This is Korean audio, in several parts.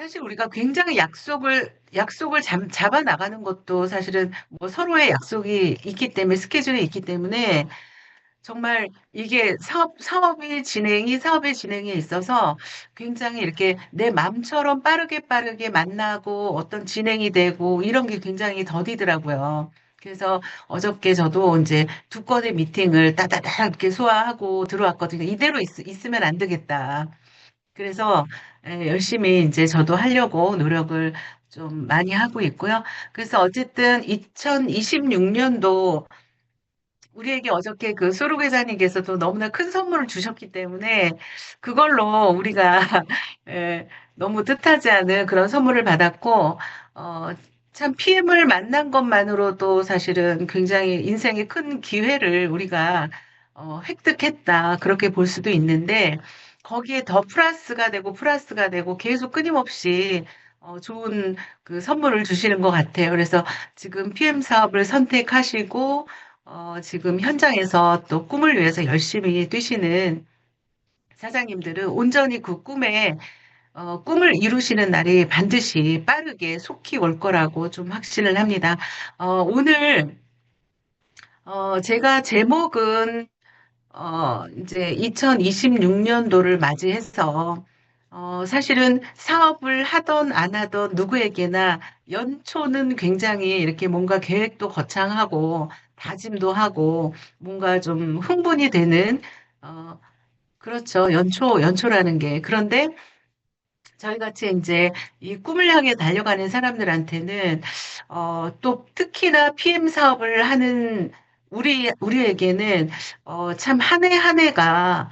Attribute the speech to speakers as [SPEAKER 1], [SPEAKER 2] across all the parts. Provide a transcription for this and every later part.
[SPEAKER 1] 사실 우리가 굉장히 약속을 잡아 나가는 것도 사실은 뭐 서로의 약속이 있기 때문에, 스케줄이 있기 때문에 정말 이게 사업의 진행에 있어서 굉장히 이렇게 내 마음처럼 빠르게 만나고 어떤 진행이 되고 이런 게 굉장히 더디더라고요. 그래서 어저께 저도 이제 두 건의 미팅을 따다닥 이렇게 소화하고 들어왔거든요. 이대로 있으면 안 되겠다. 그래서 열심히 이제 저도 하려고 노력을 좀 많이 하고 있고요. 그래서 어쨌든 2026년도 우리에게 어저께 그 소루 회장님께서도 너무나 큰 선물을 주셨기 때문에 그걸로 우리가 너무 뜻하지 않은 그런 선물을 받았고, 어, 참 PM을 만난 것만으로도 사실은 굉장히 인생의 큰 기회를 우리가 획득했다. 그렇게 볼 수도 있는데 거기에 더 플러스가 되고 계속 끊임없이 좋은 그 선물을 주시는 것 같아요. 그래서 지금 PM 사업을 선택하시고 지금 현장에서 또 꿈을 위해서 열심히 뛰시는 사장님들은 온전히 그 꿈을 이루시는 날이 반드시 빠르게 속히 올 거라고 좀 확신을 합니다. 오늘, 제가 제목은, 이제 2026년도를 맞이해서, 사실은 사업을 하던 안 하던 누구에게나 연초는 굉장히 이렇게 뭔가 계획도 거창하고 다짐도 하고 뭔가 좀 흥분이 되는, 어, 그렇죠. 연초라는 게. 그런데 저희 같이 이제 이 꿈을 향해 달려가는 사람들한테는, 또 특히나 PM 사업을 하는 우리에게는, 참 한 해 한 해가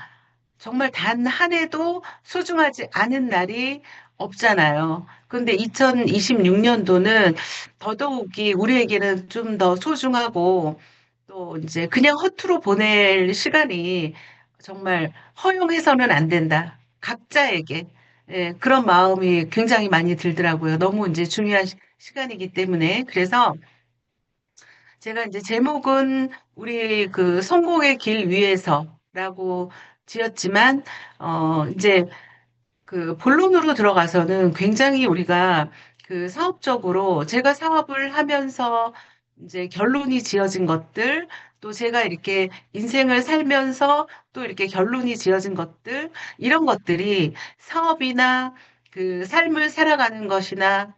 [SPEAKER 1] 정말 단 한 해도 소중하지 않은 날이 없잖아요. 근데 2026년도는 더더욱이 우리에게는 좀 더 소중하고 또 이제 그냥 허투루 보낼 시간이 정말 허용해서는 안 된다. 각자에게. 예, 그런 마음이 굉장히 많이 들더라고요. 너무 이제 중요한 시간이기 때문에. 그래서 제가 이제 제목은 우리 그 성공의 길 위에서라고 지었지만, 이제 그 본론으로 들어가서는 굉장히 우리가 그 사업적으로 제가 사업을 하면서 이제 결론이 지어진 것들, 또 제가 이렇게 인생을 살면서 또 이렇게 결론이 지어진 것들, 이런 것들이 사업이나 그 삶을 살아가는 것이나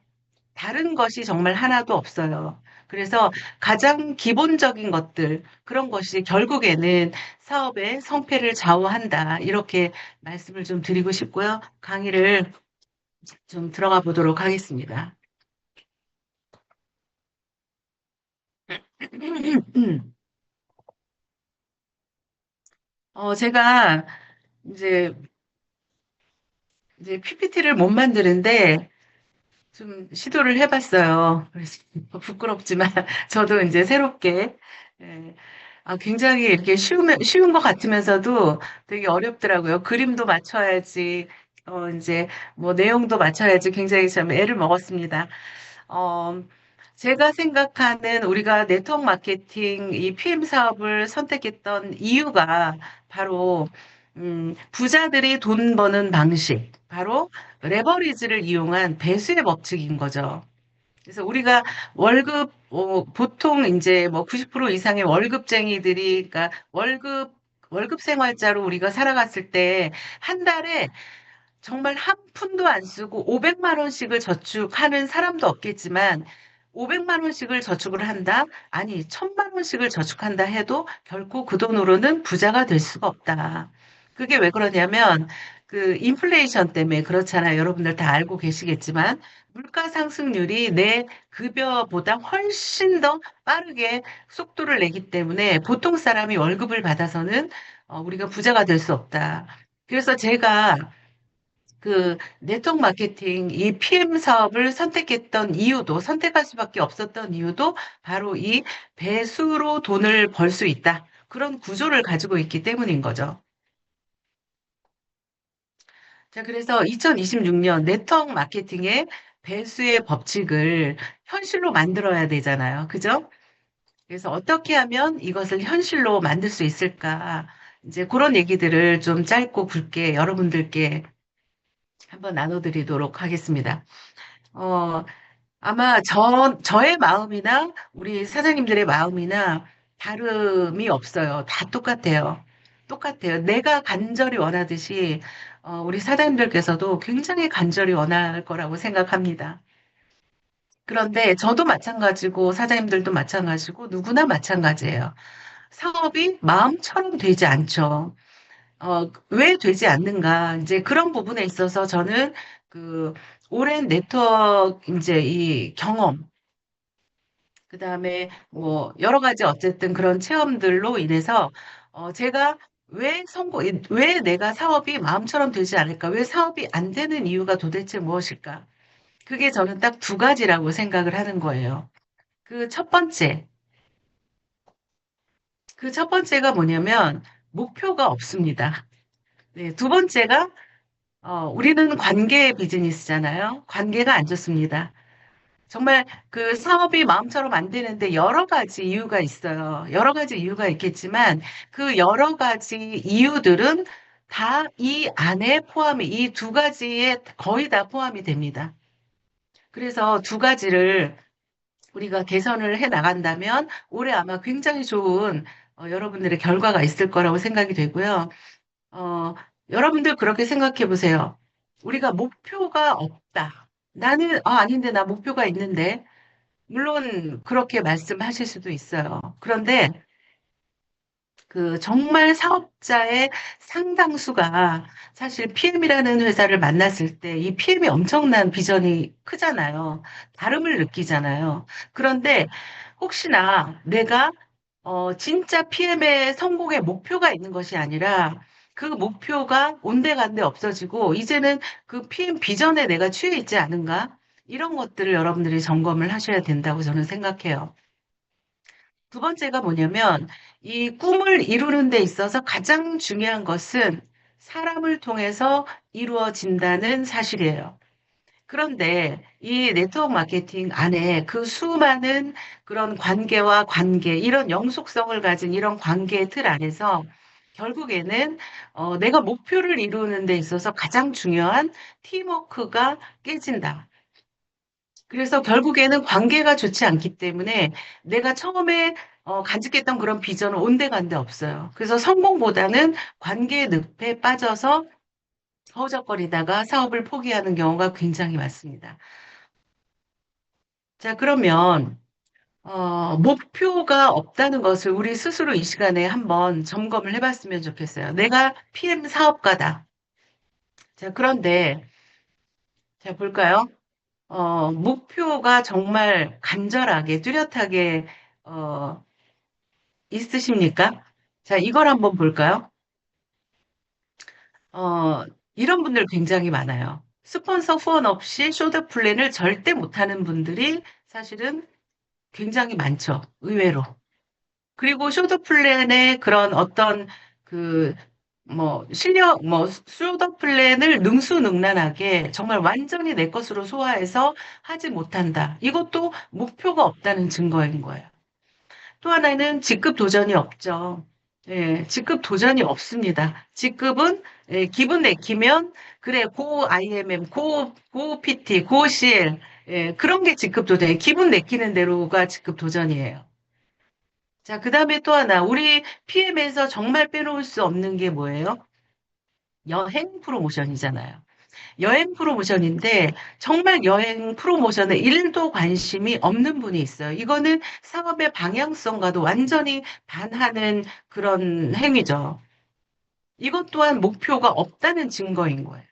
[SPEAKER 1] 다른 것이 정말 하나도 없어요. 그래서 가장 기본적인 것들, 그런 것이 결국에는 사업의 성패를 좌우한다. 이렇게 말씀을 좀 드리고 싶고요. 강의를 좀 들어가 보도록 하겠습니다. 제가 이제, 이제 PPT를 못 만드는데 좀 시도를 해봤어요. 그래서 부끄럽지만 저도 이제 새롭게 예, 굉장히 이렇게 쉬운 것 같으면서도 되게 어렵더라고요. 그림도 맞춰야지, 이제 뭐 내용도 맞춰야지 굉장히 참 애를 먹었습니다. 어, 제가 생각하는 우리가 네트워크 마케팅 이 PM 사업을 선택했던 이유가 바로 부자들이 돈 버는 방식, 바로 레버리지를 이용한 배수의 법칙인 거죠. 그래서 우리가 보통 이제 뭐 90% 이상의 월급쟁이들이, 그러니까 월급 생활자로 우리가 살아갔을 때 한 달에 정말 한 푼도 안 쓰고 500만 원씩을 저축하는 사람도 없겠지만 500만 원씩을 저축을 한다? 아니, 1000만 원씩을 저축한다 해도 결코 그 돈으로는 부자가 될 수가 없다. 그게 왜 그러냐면 그 인플레이션 때문에 그렇잖아요. 여러분들 다 알고 계시겠지만 물가 상승률이 내 급여보다 훨씬 더 빠르게 속도를 내기 때문에 보통 사람이 월급을 받아서는 우리가 부자가 될 수 없다. 그래서 제가 그 네트워크 마케팅 이 PM 사업을 선택할 수밖에 없었던 이유도 바로 이 배수로 돈을 벌 수 있다. 그런 구조를 가지고 있기 때문인 거죠. 자, 그래서 2026년 네트워크 마케팅의 배수의 법칙을 현실로 만들어야 되잖아요. 그죠? 그래서 어떻게 하면 이것을 현실로 만들 수 있을까? 이제 그런 얘기들을 좀 짧고 굵게 여러분들께 한번 나눠드리도록 하겠습니다. 어, 아마 저의 마음이나 우리 사장님들의 마음이나 다름이 없어요. 다 똑같아요. 똑같아요. 내가 간절히 원하듯이 우리 사장님들께서도 굉장히 간절히 원할 거라고 생각합니다. 그런데 저도 마찬가지고 사장님들도 마찬가지고 누구나 마찬가지예요. 사업이 마음처럼 되지 않죠. 왜 되지 않는가? 이제 그런 부분에 있어서 저는 그 오랜 네트워크 이제 이 경험, 그다음에 뭐 여러 가지 어쨌든 그런 체험들로 인해서 제가 왜 내가 사업이 마음처럼 되지 않을까? 왜 사업이 안 되는 이유가 도대체 무엇일까? 그게 저는 딱 두 가지라고 생각을 하는 거예요. 그 첫 번째, 그 첫 번째가 뭐냐면 목표가 없습니다. 네, 두 번째가 우리는 관계 비즈니스잖아요. 관계가 안 좋습니다. 정말 그 사업이 마음처럼 안 되는데 여러 가지 이유가 있어요. 여러 가지 이유가 있겠지만 그 여러 가지 이유들은 다 이 안에 이 두 가지에 거의 다 포함이 됩니다. 그래서 두 가지를 우리가 개선을 해 나간다면 올해 아마 굉장히 좋은 여러분들의 결과가 있을 거라고 생각이 되고요. 어, 여러분들 그렇게 생각해 보세요. 우리가 목표가 없다. 아닌데, 나 목표가 있는데. 물론, 그렇게 말씀하실 수도 있어요. 그런데, 정말 사업자의 상당수가 사실 PM이라는 회사를 만났을 때 이 PM이 엄청난 비전이 크잖아요. 다름을 느끼잖아요. 그런데 혹시나 내가 진짜 PM의 성공의 목표가 있는 것이 아니라 그 목표가 온데간데 없어지고 이제는 그 PM 비전에 내가 취해 있지 않은가? 이런 것들을 여러분들이 점검을 하셔야 된다고 저는 생각해요. 두 번째가 뭐냐면 이 꿈을 이루는 데 있어서 가장 중요한 것은 사람을 통해서 이루어진다는 사실이에요. 그런데 이 네트워크 마케팅 안에 그 수많은 그런 관계와 관계, 이런 영속성을 가진 이런 관계의 틀 안에서 결국에는 내가 목표를 이루는 데 있어서 가장 중요한 팀워크가 깨진다. 그래서 결국에는 관계가 좋지 않기 때문에 내가 처음에 간직했던 그런 비전은 온데간데 없어요. 그래서 성공보다는 관계의 늪에 빠져서 허우적거리다가 사업을 포기하는 경우가 굉장히 많습니다. 자, 그러면 목표가 없다는 것을 우리 스스로 이 시간에 한번 점검을 해봤으면 좋겠어요. 내가 PM 사업가다. 자, 그런데 자, 볼까요? 목표가 정말 간절하게, 뚜렷하게 있으십니까? 자, 이걸 한번 볼까요? 어, 이런 분들 굉장히 많아요. 스폰서 후원 없이 쇼드 플랜을 절대 못하는 분들이 사실은 굉장히 많죠. 의외로. 그리고 쇼드 플랜의 그런 어떤 그, 쇼드 플랜을 능수능란하게 정말 완전히 내 것으로 소화해서 하지 못한다. 이것도 목표가 없다는 증거인 거예요. 또 하나는 직급 도전이 없죠. 예, 직급 도전이 없습니다. 직급은 기분 내키면 그래 고 IMM, 고 PT, 고 CL 그런 게 직급 도전이에요. 기분 내키는 대로가 직급 도전이에요. 자, 그다음에 또 하나 우리 PM에서 정말 빼놓을 수 없는 게 뭐예요? 여행 프로모션이잖아요. 여행 프로모션인데 정말 여행 프로모션에 1도 관심이 없는 분이 있어요. 이거는 사업의 방향성과도 완전히 반하는 그런 행위죠. 이것 또한 목표가 없다는 증거인 거예요.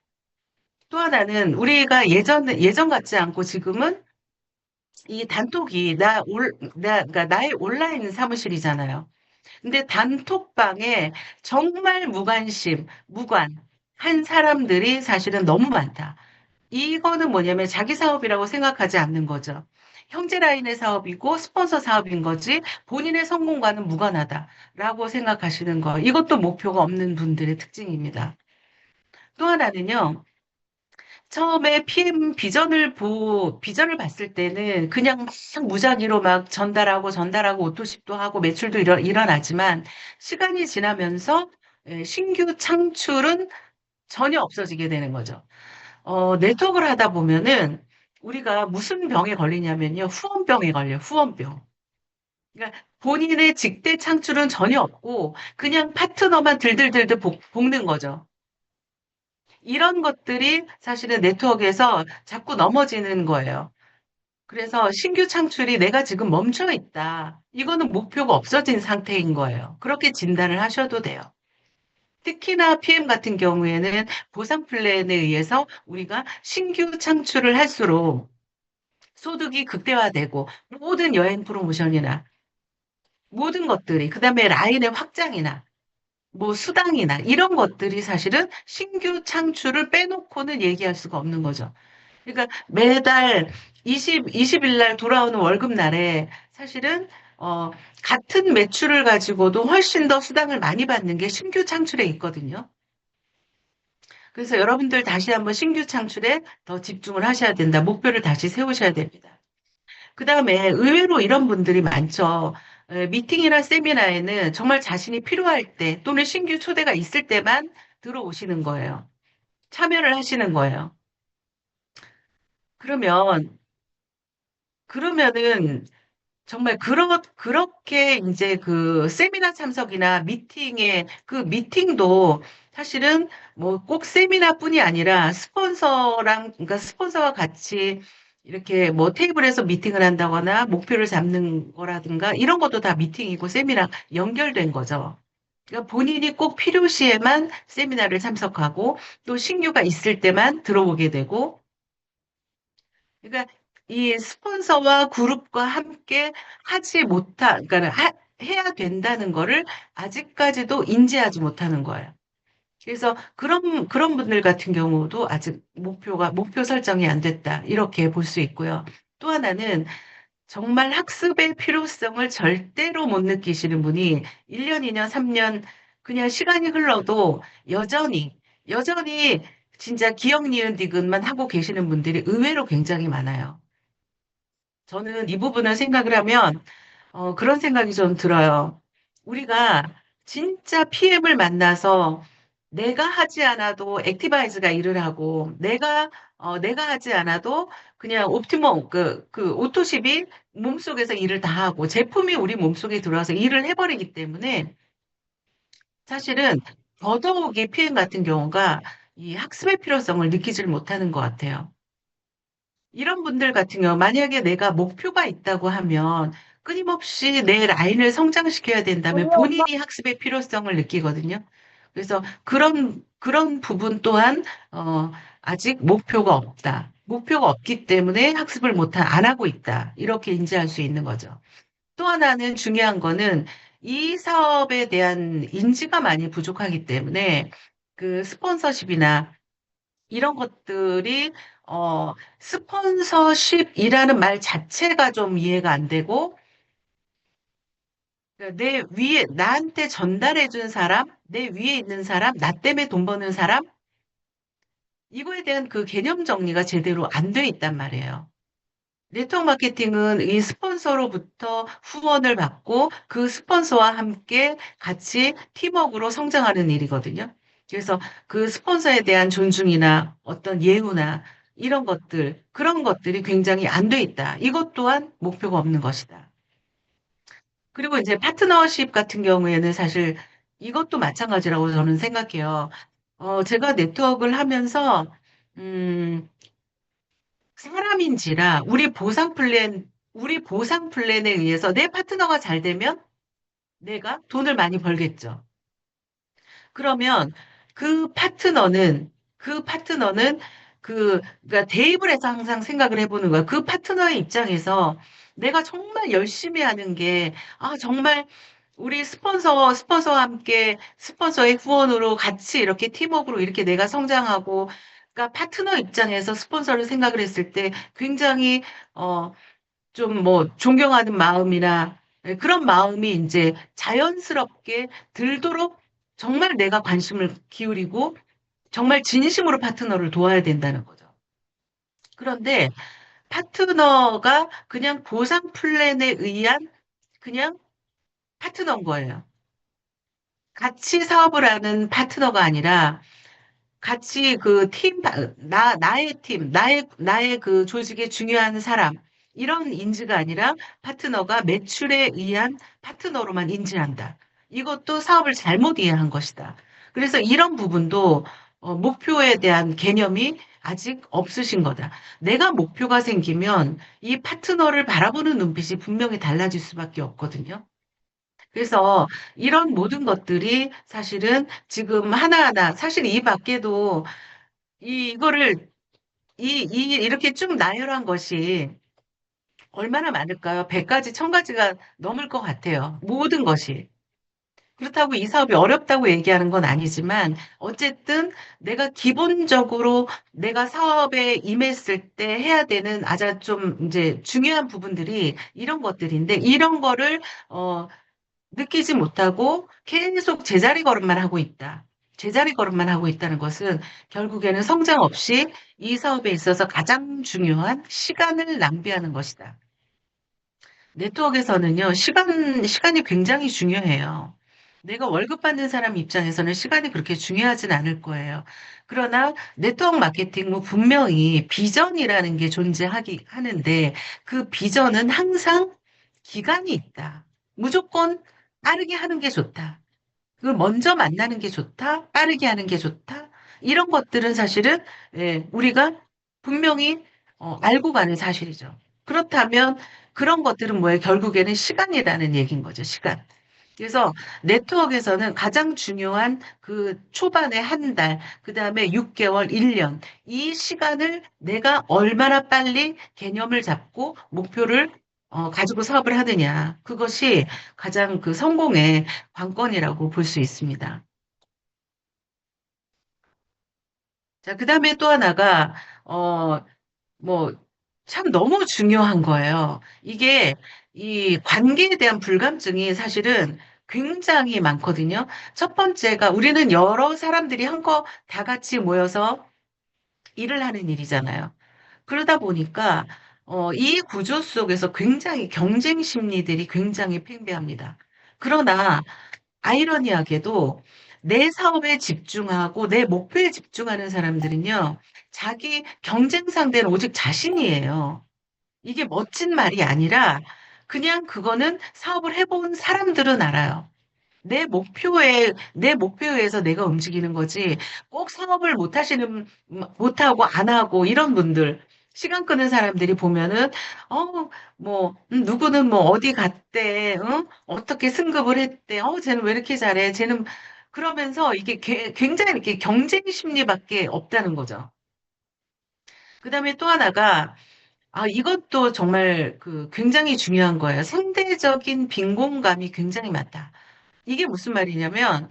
[SPEAKER 1] 또 하나는 우리가 예전 같지 않고 지금은 이 단톡이 그러니까 나의 온라인 사무실이잖아요. 근데 단톡방에 정말 무관한 사람들이 사실은 너무 많다. 이거는 뭐냐면 자기 사업이라고 생각하지 않는 거죠. 형제 라인의 사업이고 스폰서 사업인 거지 본인의 성공과는 무관하다라고 생각하시는 거. 이것도 목표가 없는 분들의 특징입니다. 또 하나는요. 처음에 비전을 봤을 때는 그냥 막 무작위로 막 전달하고 오토십도 하고 매출도 일어나지만 시간이 지나면서 신규 창출은 전혀 없어지게 되는 거죠. 네트워크를 하다 보면은 우리가 무슨 병에 걸리냐면요. 후원병에 걸려요. 후원병. 그러니까 본인의 직대 창출은 전혀 없고 그냥 파트너만 들들들들 볶는 거죠. 이런 것들이 사실은 네트워크에서 자꾸 넘어지는 거예요. 그래서 신규 창출이 내가 지금 멈춰 있다. 이거는 목표가 없어진 상태인 거예요. 그렇게 진단을 하셔도 돼요. 특히나 PM 같은 경우에는 보상 플랜에 의해서 우리가 신규 창출을 할수록 소득이 극대화되고 모든 여행 프로모션이나 모든 것들이 그다음에 라인의 확장이나 뭐 수당이나 이런 것들이 사실은 신규 창출을 빼놓고는 얘기할 수가 없는 거죠. 그러니까 매달 20일 날 돌아오는 월급날에 사실은 어, 같은 매출을 가지고도 훨씬 더 수당을 많이 받는 게 신규 창출에 있거든요. 그래서 여러분들 다시 한번 신규 창출에 더 집중을 하셔야 된다. 목표를 다시 세우셔야 됩니다. 그 다음에 의외로 이런 분들이 많죠. 미팅이나 세미나에는 정말 자신이 필요할 때 또는 신규 초대가 있을 때만 들어오시는 거예요. 참여를 하시는 거예요. 그러면, 그러면은 정말 그렇게 이제 그 세미나 참석이나 미팅에 그 미팅도 사실은 뭐 꼭 세미나뿐이 아니라 스폰서랑 그러니까 스폰서와 같이 이렇게 뭐 테이블에서 미팅을 한다거나 목표를 잡는 거라든가 이런 것도 다 미팅이고 세미나 연결된 거죠. 그러니까 본인이 꼭 필요시에만 세미나를 참석하고 또 신규가 있을 때만 들어오게 되고 그러니까 이 스폰서와 그룹과 함께 하지 그러니까 해야 된다는 거를 아직까지도 인지하지 못하는 거예요. 그래서 그런 분들 같은 경우도 아직 목표 설정이 안 됐다. 이렇게 볼 수 있고요. 또 하나는 정말 학습의 필요성을 절대로 못 느끼시는 분이 1년, 2년, 3년 그냥 시간이 흘러도 여전히 진짜 기억 니은 디귿만 하고 계시는 분들이 의외로 굉장히 많아요. 저는 이 부분을 생각을 하면 그런 생각이 좀 들어요. 우리가 진짜 PM을 만나서 내가 하지 않아도 액티바이즈가 일을 하고 내가 하지 않아도 그냥 그 오토십이 몸속에서 일을 다 하고 제품이 우리 몸속에 들어와서 일을 해버리기 때문에 사실은 더더욱이 PM 같은 경우가 이 학습의 필요성을 느끼질 못하는 것 같아요. 이런 분들 같은 경우, 만약에 내가 목표가 있다고 하면 끊임없이 내 라인을 성장시켜야 된다면 본인이 학습의 필요성을 느끼거든요. 그래서 그런 부분 또한, 아직 목표가 없다. 목표가 없기 때문에 안 하고 있다. 이렇게 인지할 수 있는 거죠. 또 하나는 중요한 거는 이 사업에 대한 인지가 많이 부족하기 때문에 그 스폰서십이나 이런 것들이 스폰서십이라는 말 자체가 좀 이해가 안 되고 그러니까 내 위에 나한테 전달해 준 사람, 내 위에 있는 사람, 나 때문에 돈 버는 사람 이거에 대한 그 개념 정리가 제대로 안 돼 있단 말이에요. 네트워크 마케팅은 이 스폰서로부터 후원을 받고 그 스폰서와 함께 같이 팀워크로 성장하는 일이거든요. 그래서 그 스폰서에 대한 존중이나 어떤 예우나 이런 것들, 그런 것들이 굉장히 안 돼 있다. 이것 또한 목표가 없는 것이다. 그리고 이제 파트너십 같은 경우에는 사실 이것도 마찬가지라고 저는 생각해요. 제가 네트워크를 하면서, 음, 사람인지라 우리 보상 플랜에 의해서 내 파트너가 잘 되면 내가 돈을 많이 벌겠죠. 그러면 그 파트너는 그러니까 대입을 해서 항상 생각을 해보는 거야. 그 파트너의 입장에서 내가 정말 열심히 하는 게, 정말 우리 스폰서와 함께 스폰서의 후원으로 같이 이렇게 팀워크로 이렇게 내가 성장하고, 그러니까 파트너 입장에서 스폰서를 생각을 했을 때 굉장히, 어, 좀 뭐 존경하는 마음이나 그런 마음이 이제 자연스럽게 들도록 정말 내가 관심을 기울이고 정말 진심으로 파트너를 도와야 된다는 거죠. 그런데 파트너가 그냥 보상 플랜에 의한 그냥 파트너인 거예요. 같이 사업을 하는 파트너가 아니라 같이 그 나의 팀, 나의 그 조직의 중요한 사람, 이런 인지가 아니라 파트너가 매출에 의한 파트너로만 인지한다. 이것도 사업을 잘못 이해한 것이다. 그래서 이런 부분도 목표에 대한 개념이 아직 없으신 거다. 내가 목표가 생기면 이 파트너를 바라보는 눈빛이 분명히 달라질 수밖에 없거든요. 그래서 이런 모든 것들이 사실은 지금 하나하나, 사실 이 밖에도 이거를, 이렇게 쭉 나열한 것이 얼마나 많을까요? 100가지, 1000가지가 넘을 것 같아요. 모든 것이. 그렇다고 이 사업이 어렵다고 얘기하는 건 아니지만, 어쨌든 내가 기본적으로 내가 사업에 임했을 때 해야 되는 아주 좀 이제 중요한 부분들이 이런 것들인데, 이런 거를, 느끼지 못하고 계속 제자리 걸음만 하고 있다. 제자리 걸음만 하고 있다는 것은 결국에는 성장 없이 이 사업에 있어서 가장 중요한 시간을 낭비하는 것이다. 네트워크에서는요, 시간이 굉장히 중요해요. 내가 월급 받는 사람 입장에서는 시간이 그렇게 중요하진 않을 거예요. 그러나 네트워크 마케팅 뭐 분명히 비전이라는 게 하는데 그 비전은 항상 기간이 있다. 무조건 빠르게 하는 게 좋다. 그걸 먼저 만나는 게 좋다. 빠르게 하는 게 좋다. 이런 것들은 사실은 우리가 분명히 알고 가는 사실이죠. 그렇다면 그런 것들은 뭐예요? 결국에는 시간이라는 얘기인 거죠. 시간. 그래서 네트워크에서는 가장 중요한 그 초반에 한 달, 그 다음에 6개월, 1년, 이 시간을 내가 얼마나 빨리 개념을 잡고 목표를 가지고 사업을 하느냐. 그것이 가장 그 성공의 관건이라고 볼 수 있습니다. 자, 그 다음에 또 하나가, 어, 뭐, 참 너무 중요한 거예요. 이게 이 관계에 대한 불감증이 사실은 굉장히 많거든요. 첫 번째가 우리는 여러 사람들이 다 같이 모여서 일을 하는 일이잖아요. 그러다 보니까 이 구조 속에서 굉장히 경쟁 심리들이 굉장히 팽배합니다. 그러나 아이러니하게도 내 사업에 집중하고 내 목표에 집중하는 사람들은요, 자기 경쟁 상대는 오직 자신이에요. 이게 멋진 말이 아니라 그냥 그거는 사업을 해본 사람들은 알아요. 내 목표에 의해서 내가 움직이는 거지. 꼭 사업을 못하고 안 하고 이런 분들, 시간 끄는 사람들이 보면은, 누구는 뭐 어디 갔대, 응? 어떻게 승급을 했대, 쟤는 왜 이렇게 잘해, 쟤는, 그러면서 이게 굉장히 이렇게 경쟁 심리밖에 없다는 거죠. 그 다음에 또 하나가, 이것도 정말 그 굉장히 중요한 거예요. 상대적인 빈곤감이 굉장히 많다. 이게 무슨 말이냐면,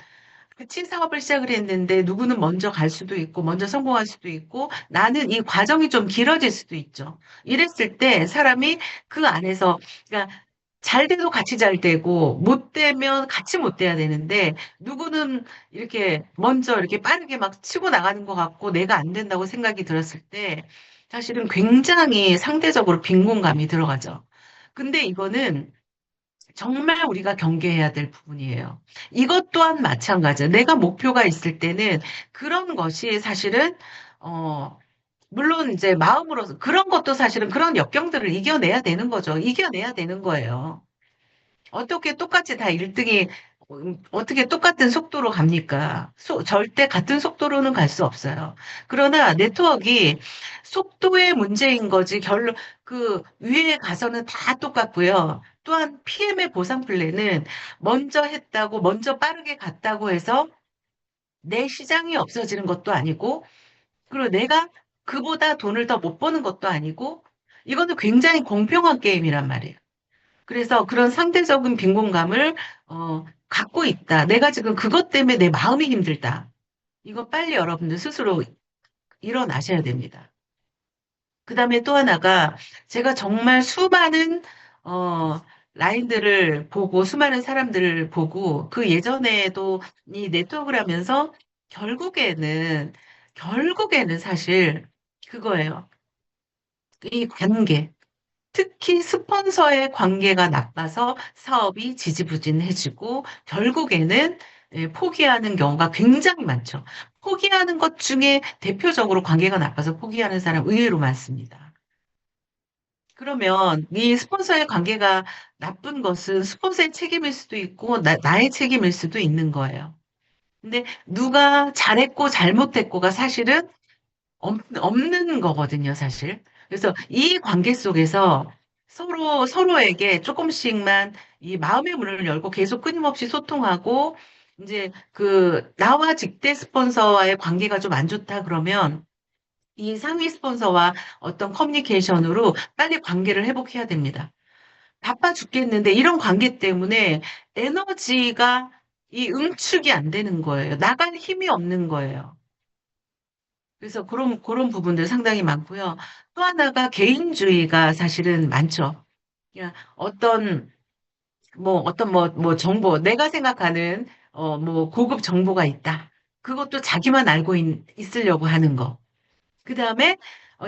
[SPEAKER 1] 같이 사업을 시작을 했는데 누구는 먼저 갈 수도 있고 먼저 성공할 수도 있고 나는 이 과정이 좀 길어질 수도 있죠. 이랬을 때 사람이 그 안에서 그러니까 잘 돼도 같이 잘 되고 못 되면 같이 못 돼야 되는데 누구는 이렇게 먼저 이렇게 빠르게 막 치고 나가는 것 같고 내가 안 된다고 생각이 들었을 때 사실은 굉장히 상대적으로 빈곤감이 들어가죠. 근데 이거는 정말 우리가 경계해야 될 부분이에요. 이것 또한 마찬가지예요. 내가 목표가 있을 때는 그런 것이 사실은, 어, 물론 이제 마음으로서 그런 것도 사실은 그런 역경들을 이겨내야 되는 거죠. 이겨내야 되는 거예요. 어떻게 똑같이 다 1등이, 어떻게 똑같은 속도로 갑니까? 절대 같은 속도로는 갈 수 없어요. 그러나 네트워크가 속도의 문제인 거지, 그 위에 가서는 다 똑같고요. 또한 PM의 보상 플랜은 먼저 했다고, 먼저 빠르게 갔다고 해서 내 시장이 없어지는 것도 아니고, 그리고 내가 그보다 돈을 더 못 버는 것도 아니고, 이거는 굉장히 공평한 게임이란 말이에요. 그래서 그런 상대적인 빈곤감을 갖고 있다. 내가 지금 그것 때문에 내 마음이 힘들다. 이거 빨리 여러분들 스스로 일어나셔야 됩니다. 그다음에 또 하나가 제가 정말 수많은 어, 라인들을 보고 수많은 사람들을 보고 그 예전에도 이 네트워크를 하면서 결국에는 사실 그거예요. 이 관계. 특히 스폰서의 관계가 나빠서 사업이 지지부진해지고 결국에는 포기하는 경우가 굉장히 많죠. 포기하는 것 중에 대표적으로 관계가 나빠서 포기하는 사람 의외로 많습니다. 그러면 이 스폰서의 관계가 나쁜 것은 스폰서의 책임일 수도 있고 나의 책임일 수도 있는 거예요. 근데 누가 잘했고 잘못했고가 사실은 없는 거거든요, 사실. 그래서 이 관계 속에서 서로에게 조금씩만 이 마음의 문을 열고 계속 끊임없이 소통하고, 이제 나와 직대 스폰서와의 관계가 좀 안 좋다 그러면 이 상위 스폰서와 어떤 커뮤니케이션으로 빨리 관계를 회복해야 됩니다. 바빠 죽겠는데 이런 관계 때문에 에너지가 이 응축이 안 되는 거예요. 나갈 힘이 없는 거예요. 그래서 그런 부분들 상당히 많고요. 또 하나가 개인주의가 사실은 많죠. 그냥 어떤 정보, 내가 생각하는, 고급 정보가 있다. 그것도 자기만 알고 있으려고 하는 거. 그 다음에,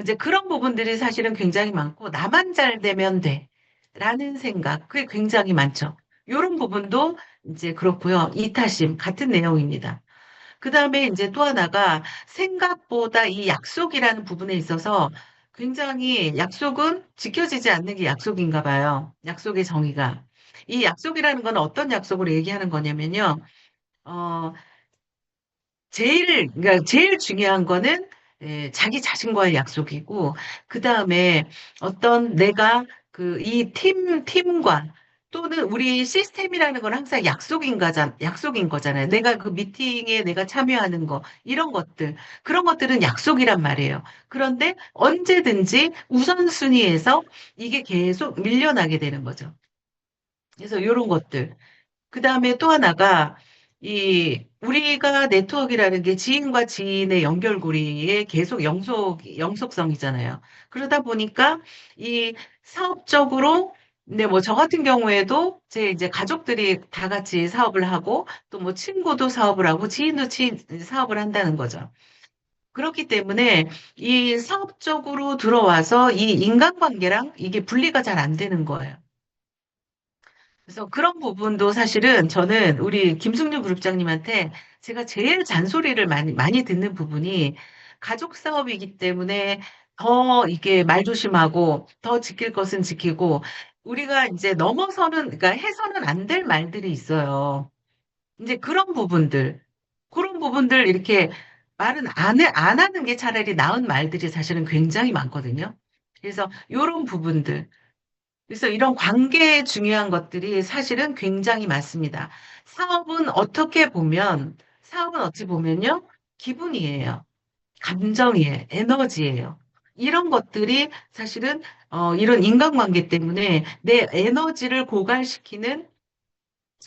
[SPEAKER 1] 이제 그런 부분들이 사실은 굉장히 많고, 나만 잘 되면 돼. 라는 생각, 그게 굉장히 많죠. 이런 부분도 이제 그렇고요. 이타심, 같은 내용입니다. 그 다음에 이제 또 하나가 생각보다 이 약속이라는 부분에 있어서 굉장히 약속은 지켜지지 않는 게 약속인가 봐요. 약속의 정의가. 이 약속이라는 건 어떤 약속을 얘기하는 거냐면요. 어, 그러니까 제일 중요한 거는 자기 자신과의 약속이고, 그 다음에 어떤 내가 이 팀과 또는 우리 시스템이라는 건 항상 약속인 거잖아요. 내가 그 미팅에 내가 참여하는 거, 이런 것들, 그런 것들은 약속이란 말이에요. 그런데 언제든지 우선순위에서 이게 계속 밀려나게 되는 거죠. 그래서 이런 것들. 그 다음에 또 하나가, 우리가 네트워크라는 게 지인과 지인의 연결고리에 계속 영속성이잖아요. 그러다 보니까 이 사업적으로, 근데 뭐 저 같은 경우에도 제 이제 가족들이 다 같이 사업을 하고 또 뭐 친구도 사업을 하고 지인도 사업을 한다는 거죠. 그렇기 때문에 이 사업적으로 들어와서 이 인간관계랑 이게 분리가 잘 안 되는 거예요. 그래서 그런 부분도 사실은 저는 우리 김승률 그룹장님한테 제가 제일 잔소리를 많이 듣는 부분이 가족 사업이기 때문에 더 이게 말조심하고 더 지킬 것은 지키고 우리가 이제 그러니까 해서는 안 될 말들이 있어요. 이제 그런 부분들 이렇게 말은 안 하는 게 차라리 나은 말들이 사실은 굉장히 많거든요. 그래서 이런 부분들. 그래서 이런 관계에 중요한 것들이 사실은 굉장히 많습니다. 사업은 어찌 보면요, 기분이에요. 감정이에요. 에너지예요. 이런 것들이 사실은, 이런 인간관계 때문에 내 에너지를 고갈시키는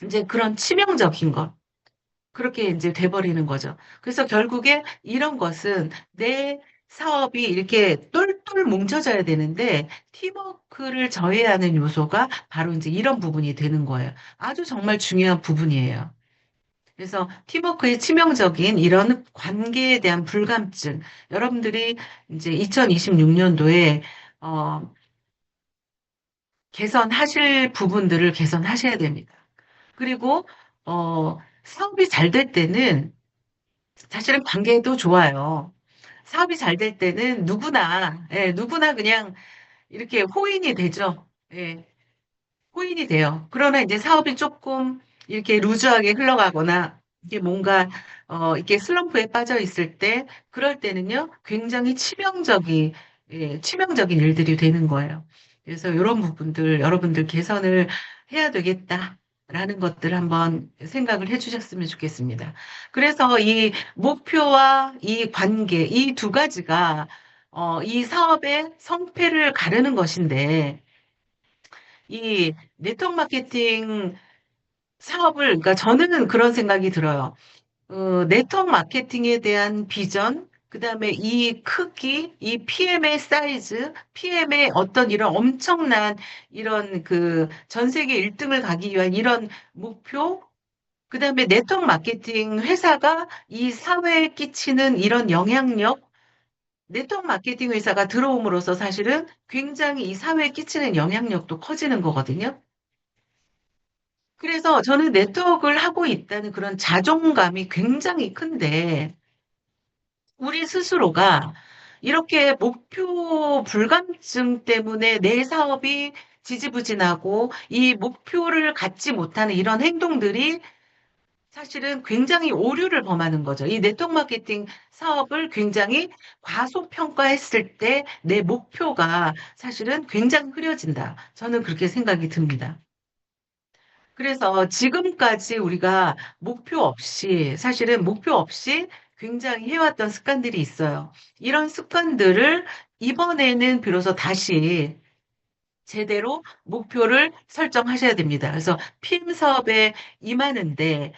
[SPEAKER 1] 이제 그런 치명적인 것. 그렇게 이제 돼버리는 거죠. 그래서 결국에 이런 것은 내 사업이 이렇게 똘똘 뭉쳐져야 되는데 팀워크를 저해하는 요소가 바로 이제 이런 부분이 되는 거예요. 아주 정말 중요한 부분이에요. 그래서 팀워크의 치명적인 이런 관계에 대한 불감증, 여러분들이 이제 2026년도에 개선하실 부분들을 개선하셔야 됩니다. 그리고 사업이 잘 될 때는 사실은 관계도 좋아요. 사업이 잘 될 때는 누구나 그냥 이렇게 호인이 되죠. 예, 호인이 돼요. 그러나 이제 사업이 조금 이렇게 루즈하게 흘러가거나 이게 뭔가 이렇게 슬럼프에 빠져 있을 때 그럴 때는요 굉장히 치명적인 일들이 되는 거예요. 그래서 이런 부분들 여러분들 개선을 해야 되겠다라는 것들 한번 생각을 해주셨으면 좋겠습니다. 그래서 이 목표와 이 관계 이 두 가지가 이 사업의 성패를 가르는 것인데 이 네트워크 마케팅 그러니까 저는 그런 생각이 들어요. 네트워크 마케팅에 대한 비전, 그 다음에 이 크기, 이 PM의 사이즈, PM의 어떤 이런 엄청난 이런 전 세계 1등을 가기 위한 이런 목표, 그 다음에 네트워크 마케팅 회사가 이 사회에 끼치는 이런 영향력, 네트워크 마케팅 회사가 들어옴으로써 사실은 굉장히 이 사회에 끼치는 영향력도 커지는 거거든요. 그래서 저는 네트워크를 하고 있다는 그런 자존감이 굉장히 큰데, 우리 스스로가 이렇게 목표 불감증 때문에 내 사업이 지지부진하고 이 목표를 갖지 못하는 이런 행동들이 사실은 굉장히 오류를 범하는 거죠. 이 네트워크 마케팅 사업을 굉장히 과소평가했을 때 내 목표가 사실은 굉장히 흐려진다. 저는 그렇게 생각이 듭니다. 그래서 지금까지 우리가 목표 없이, 사실은 목표 없이 굉장히 해왔던 습관들이 있어요. 이런 습관들을 이번에는 비로소 다시 제대로 목표를 설정하셔야 됩니다. 그래서 PM 사업에 임하는데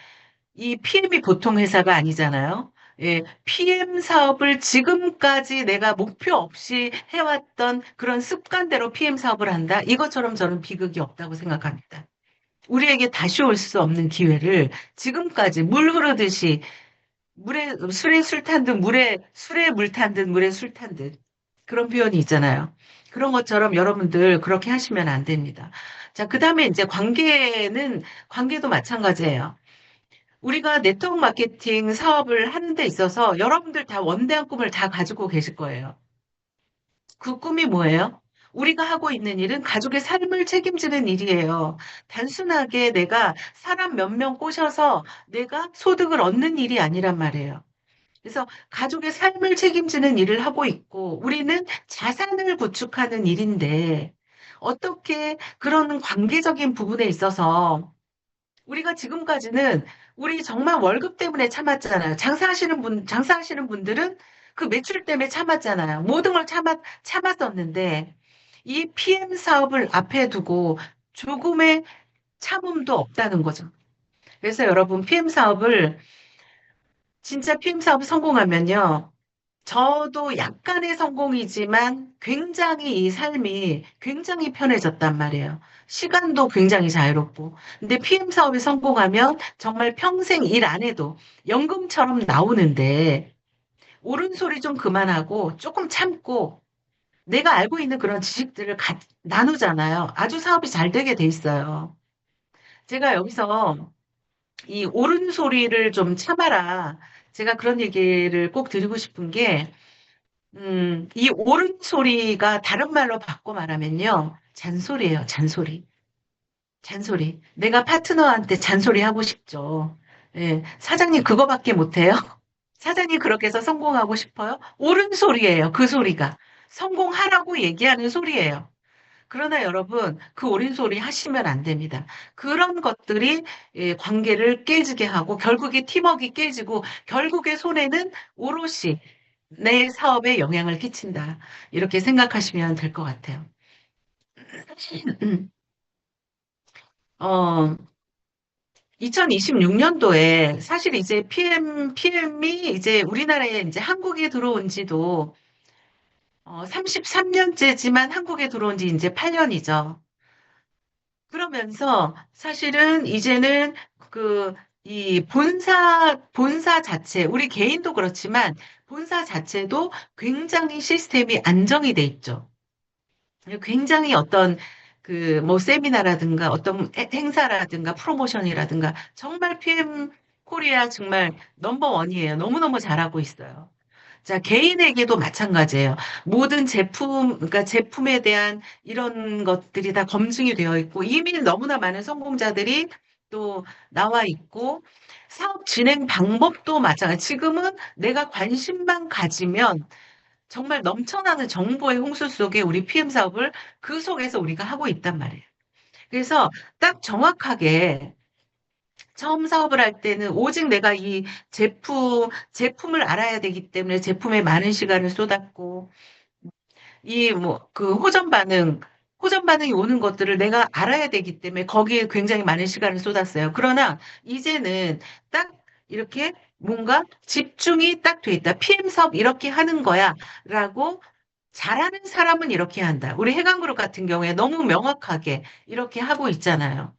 [SPEAKER 1] 이 PM이 보통 회사가 아니잖아요. 예, PM 사업을 지금까지 내가 목표 없이 해왔던 그런 습관대로 PM 사업을 한다? 이것처럼 저는 비극이 없다고 생각합니다. 우리에게 다시 올 수 없는 기회를 지금까지 물 흐르듯이 술에 술 탄 듯 술에 물 탄 듯 물에 술 탄 듯 그런 표현이 있잖아요. 그런 것처럼 여러분들 그렇게 하시면 안 됩니다. 자, 그 다음에 이제 관계도 마찬가지예요. 우리가 네트워크 마케팅 사업을 하는 데 있어서 여러분들 다 원대한 꿈을 다 가지고 계실 거예요. 그 꿈이 뭐예요? 우리가 하고 있는 일은 가족의 삶을 책임지는 일이에요. 단순하게 내가 사람 몇 명 꼬셔서 내가 소득을 얻는 일이 아니란 말이에요. 그래서 가족의 삶을 책임지는 일을 하고 있고 우리는 자산을 구축하는 일인데 어떻게 그런 관계적인 부분에 있어서 우리가 지금까지는 우리 정말 월급 때문에 참았잖아요. 장사하시는 분들은 그 매출 때문에 참았잖아요. 모든 걸 참았었는데 이 PM 사업을 앞에 두고 조금의 참음도 없다는 거죠. 그래서 여러분 PM 사업을 진짜 PM 사업 성공하면요. 저도 약간의 성공이지만 굉장히 이 삶이 굉장히 편해졌단 말이에요. 시간도 굉장히 자유롭고. 근데 PM 사업이 성공하면 정말 평생 일 안 해도 연금처럼 나오는데 옳은 소리 좀 그만하고 조금 참고 내가 알고 있는 그런 지식들을 나누잖아요. 아주 사업이 잘 되게 돼 있어요. 제가 여기서 이 옳은 소리를 좀 참아라. 제가 그런 얘기를 꼭 드리고 싶은 게 이 옳은 소리가 다른 말로 바꿔 말하면요. 잔소리예요, 잔소리. 잔소리. 내가 파트너한테 잔소리 하고 싶죠. 예, 사장님 그거밖에 못해요? 사장님 그렇게 해서 성공하고 싶어요? 옳은 소리예요, 그 소리가. 성공하라고 얘기하는 소리예요. 그러나 여러분, 그 옳은 소리 하시면 안 됩니다. 그런 것들이 관계를 깨지게 하고 결국에 팀워크가 깨지고 결국에 손해는 오롯이 내 사업에 영향을 끼친다. 이렇게 생각하시면 될 것 같아요. 어, 2026년도에 사실 이제 PM이 이제 우리나라에 이제 한국에 들어온 지도 33년째지만 한국에 들어온 지 이제 8년이죠. 그러면서 사실은 이제는 그, 이 본사 자체, 우리 개인도 그렇지만 본사 자체도 굉장히 시스템이 안정이 돼 있죠. 굉장히 어떤 그 뭐 세미나라든가 어떤 행사라든가 프로모션이라든가 정말 PM 코리아 정말 넘버 원이에요. 너무너무 잘하고 있어요. 자, 개인에게도 마찬가지예요. 모든 그러니까 제품에 대한 이런 것들이 다 검증이 되어 있고 이미 너무나 많은 성공자들이 또 나와 있고 사업 진행 방법도 마찬가지. 지금은 내가 관심만 가지면 정말 넘쳐나는 정보의 홍수 속에 우리 PM 사업을 그 속에서 우리가 하고 있단 말이에요. 그래서 딱 정확하게 처음 사업을 할 때는 오직 내가 이 제품을 알아야 되기 때문에 제품에 많은 시간을 쏟았고, 이 뭐, 호전 반응이 오는 것들을 내가 알아야 되기 때문에 거기에 굉장히 많은 시간을 쏟았어요. 그러나 이제는 딱 이렇게 뭔가 집중이 딱 돼 있다. PM 사업 이렇게 하는 거야. 라고 잘하는 사람은 이렇게 한다. 우리 해강그룹 같은 경우에 너무 명확하게 이렇게 하고 있잖아요.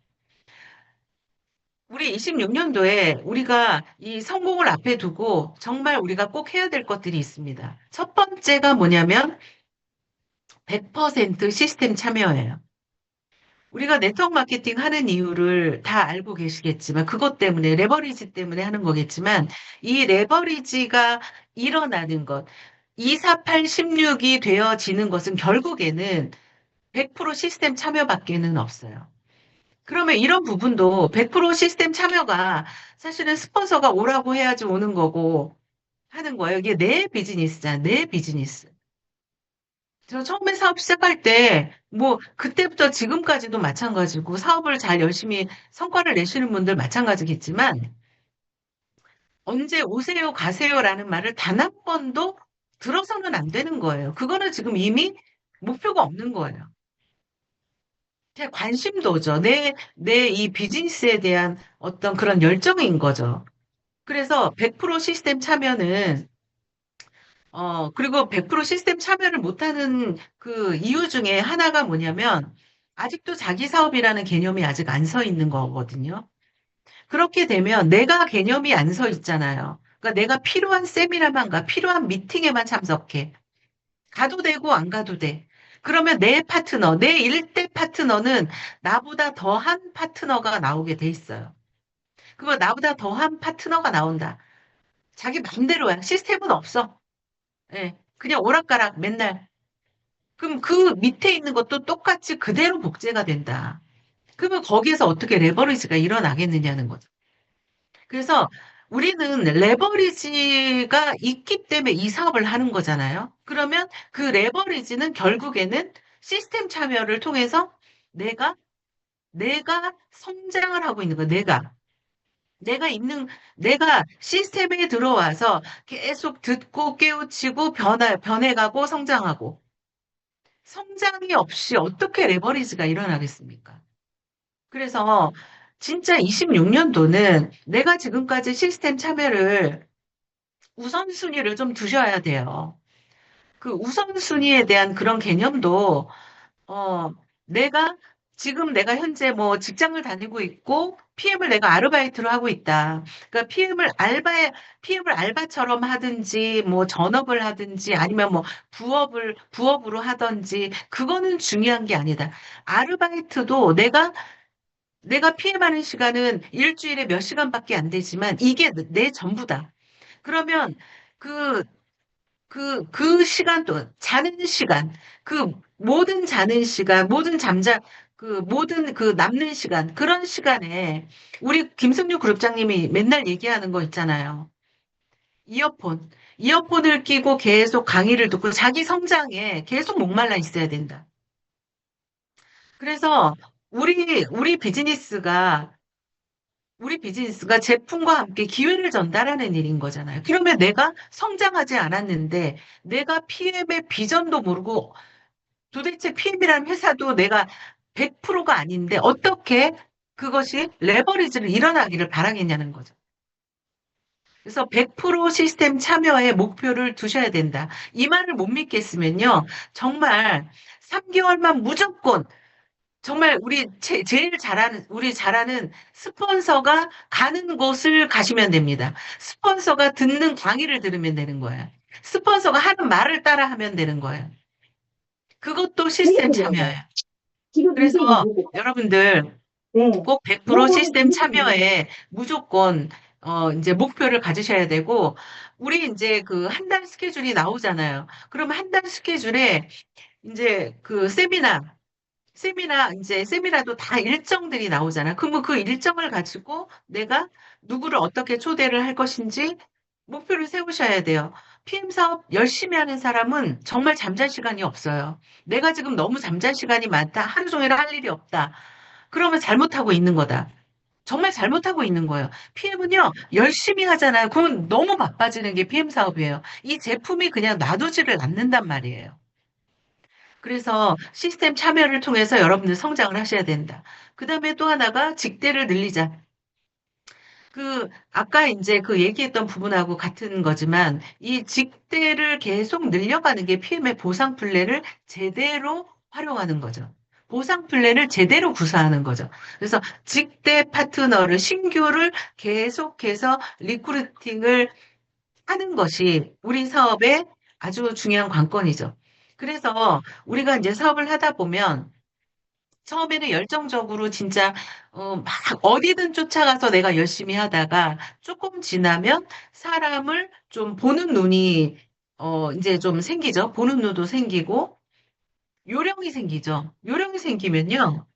[SPEAKER 1] 우리 26년도에 우리가 이 성공을 앞에 두고 정말 우리가 꼭 해야 될 것들이 있습니다. 첫 번째가 뭐냐면 100% 시스템 참여예요. 우리가 네트워크 마케팅 하는 이유를 다 알고 계시겠지만, 그것 때문에, 레버리지 때문에 하는 거겠지만, 이 레버리지가 일어나는 것, 248, 16이 되어지는 것은 결국에는 100% 시스템 참여밖에는 없어요. 그러면 이런 부분도 100% 시스템 참여가 사실은 스폰서가 오라고 해야지 오는 거고 하는 거예요. 이게 내 비즈니스잖아, 내 비즈니스. 저 처음에 사업 시작할 때, 뭐, 그때부터 지금까지도 마찬가지고, 사업을 잘 열심히 성과를 내시는 분들 마찬가지겠지만, 언제 오세요, 가세요라는 말을 단 한 번도 들어서는 안 되는 거예요. 그거는 지금 이미 목표가 없는 거예요. 그냥 관심도죠. 내 이 비즈니스에 대한 어떤 그런 열정인 거죠. 그래서 100% 시스템 참여는 그리고 100% 시스템 참여를 못하는 그 이유 중에 하나가 뭐냐면, 아직도 자기 사업이라는 개념이 아직 안 서 있는 거거든요. 그렇게 되면 내가 개념이 안 서 있잖아요. 그러니까 내가 필요한 세미나만 가, 필요한 미팅에만 참석해. 가도 되고 안 가도 돼. 그러면 내 파트너, 내 일대 파트너는 나보다 더한 파트너가 나오게 돼 있어요. 그거 나보다 더한 파트너가 나온다. 자기 맘대로야. 시스템은 없어. 예. 그냥 오락가락 맨날. 그럼 그 밑에 있는 것도 똑같이 그대로 복제가 된다. 그러면 거기에서 어떻게 레버리지가 일어나겠느냐는 거죠. 그래서 우리는 레버리지가 있기 때문에 이 사업을 하는 거잖아요. 그러면 그 레버리지는 결국에는 시스템 참여를 통해서 내가, 내가 성장을 하고 있는 거야, 내가. 내가 있는, 내가 시스템에 들어와서 계속 듣고 깨우치고 변해가고 성장하고. 성장이 없이 어떻게 레버리지가 일어나겠습니까? 그래서 진짜 26년도는 내가 지금까지 시스템 참여를 우선순위를 좀 두셔야 돼요. 그 우선순위에 대한 그런 개념도, 어, 내가, 지금 내가 현재 뭐 직장을 다니고 있고, PM을 내가 아르바이트로 하고 있다. 그러니까 PM을 알바처럼 하든지, 뭐 전업을 하든지, 아니면 뭐 부업으로 하든지, 그거는 중요한 게 아니다. 아르바이트도 내가 PM하는 시간은 일주일에 몇 시간밖에 안 되지만, 이게 내 전부다. 그러면 그 그 시간 또, 자는 시간, 그 모든 자는 시간, 모든 그 남는 시간, 그런 시간에 우리 김승유 그룹장님이 맨날 얘기하는 거 있잖아요. 이어폰. 이어폰을 끼고 계속 강의를 듣고 자기 성장에 계속 목말라 있어야 된다. 그래서 우리 비즈니스가 제품과 함께 기회를 전달하는 일인 거잖아요. 그러면 내가 성장하지 않았는데, 내가 PM의 비전도 모르고, 도대체 PM이라는 회사도 내가 100%가 아닌데, 어떻게 그것이 레버리지를 일어나기를 바라겠냐는 거죠. 그래서 100% 시스템 참여의 목표를 두셔야 된다. 이 말을 못 믿겠으면요, 정말 3개월만 무조건 정말 우리 잘하는 스폰서가 가는 곳을 가시면 됩니다. 스폰서가 듣는 강의를 들으면 되는 거예요. 스폰서가 하는 말을 따라 하면 되는 거예요. 그것도 시스템 참여예요. 그래서 여러분들 꼭 100% 시스템 참여에 무조건 이제 목표를 가지셔야 되고, 우리 이제 그 한 달 스케줄이 나오잖아요. 그럼 한 달 스케줄에 이제 그 이제 세미나도 다 일정들이 나오잖아. 그러면 그 일정을 가지고 내가 누구를 어떻게 초대를 할 것인지 목표를 세우셔야 돼요. PM 사업 열심히 하는 사람은 정말 잠잘 시간이 없어요. 내가 지금 너무 잠잘 시간이 많다. 하루 종일 할 일이 없다. 그러면 잘못하고 있는 거다. 정말 잘못하고 있는 거예요. PM은요, 열심히 하잖아요. 그건 너무 바빠지는 게 PM 사업이에요. 이 제품이 그냥 놔두지를 않는단 말이에요. 그래서 시스템 참여를 통해서 여러분들 성장을 하셔야 된다. 그 다음에 또 하나가 직대를 늘리자. 아까 이제 그 얘기했던 부분하고 같은 거지만, 이 직대를 계속 늘려가는 게 PM의 보상 플랜을 제대로 활용하는 거죠. 보상 플랜을 제대로 구사하는 거죠. 그래서 직대 파트너를, 신규를 계속해서 리크루팅을 하는 것이 우리 사업의 아주 중요한 관건이죠. 그래서 우리가 이제 사업을 하다 보면 처음에는 열정적으로 진짜 막 어디든 쫓아가서 내가 열심히 하다가 조금 지나면 사람을 좀 보는 눈이 이제 좀 생기죠. 보는 눈도 생기고 요령이 생기죠. 요령이 생기면요.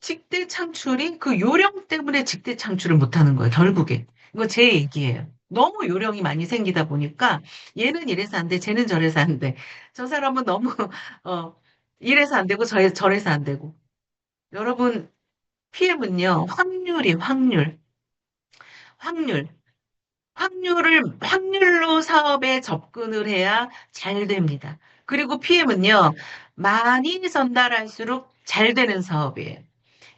[SPEAKER 1] 직대 창출이 그 요령 때문에 직대 창출을 못하는 거예요. 결국에. 이거 제 얘기예요. 너무 요령이 많이 생기다 보니까 얘는 이래서 안 돼, 쟤는 저래서 안 돼. 저 사람은 너무 어, 이래서 안 되고 저래서 안 되고. 여러분 PM은요, 확률. 확률로 사업에 접근을 해야 잘 됩니다. 그리고 PM은요, 많이 전달할수록 잘 되는 사업이에요.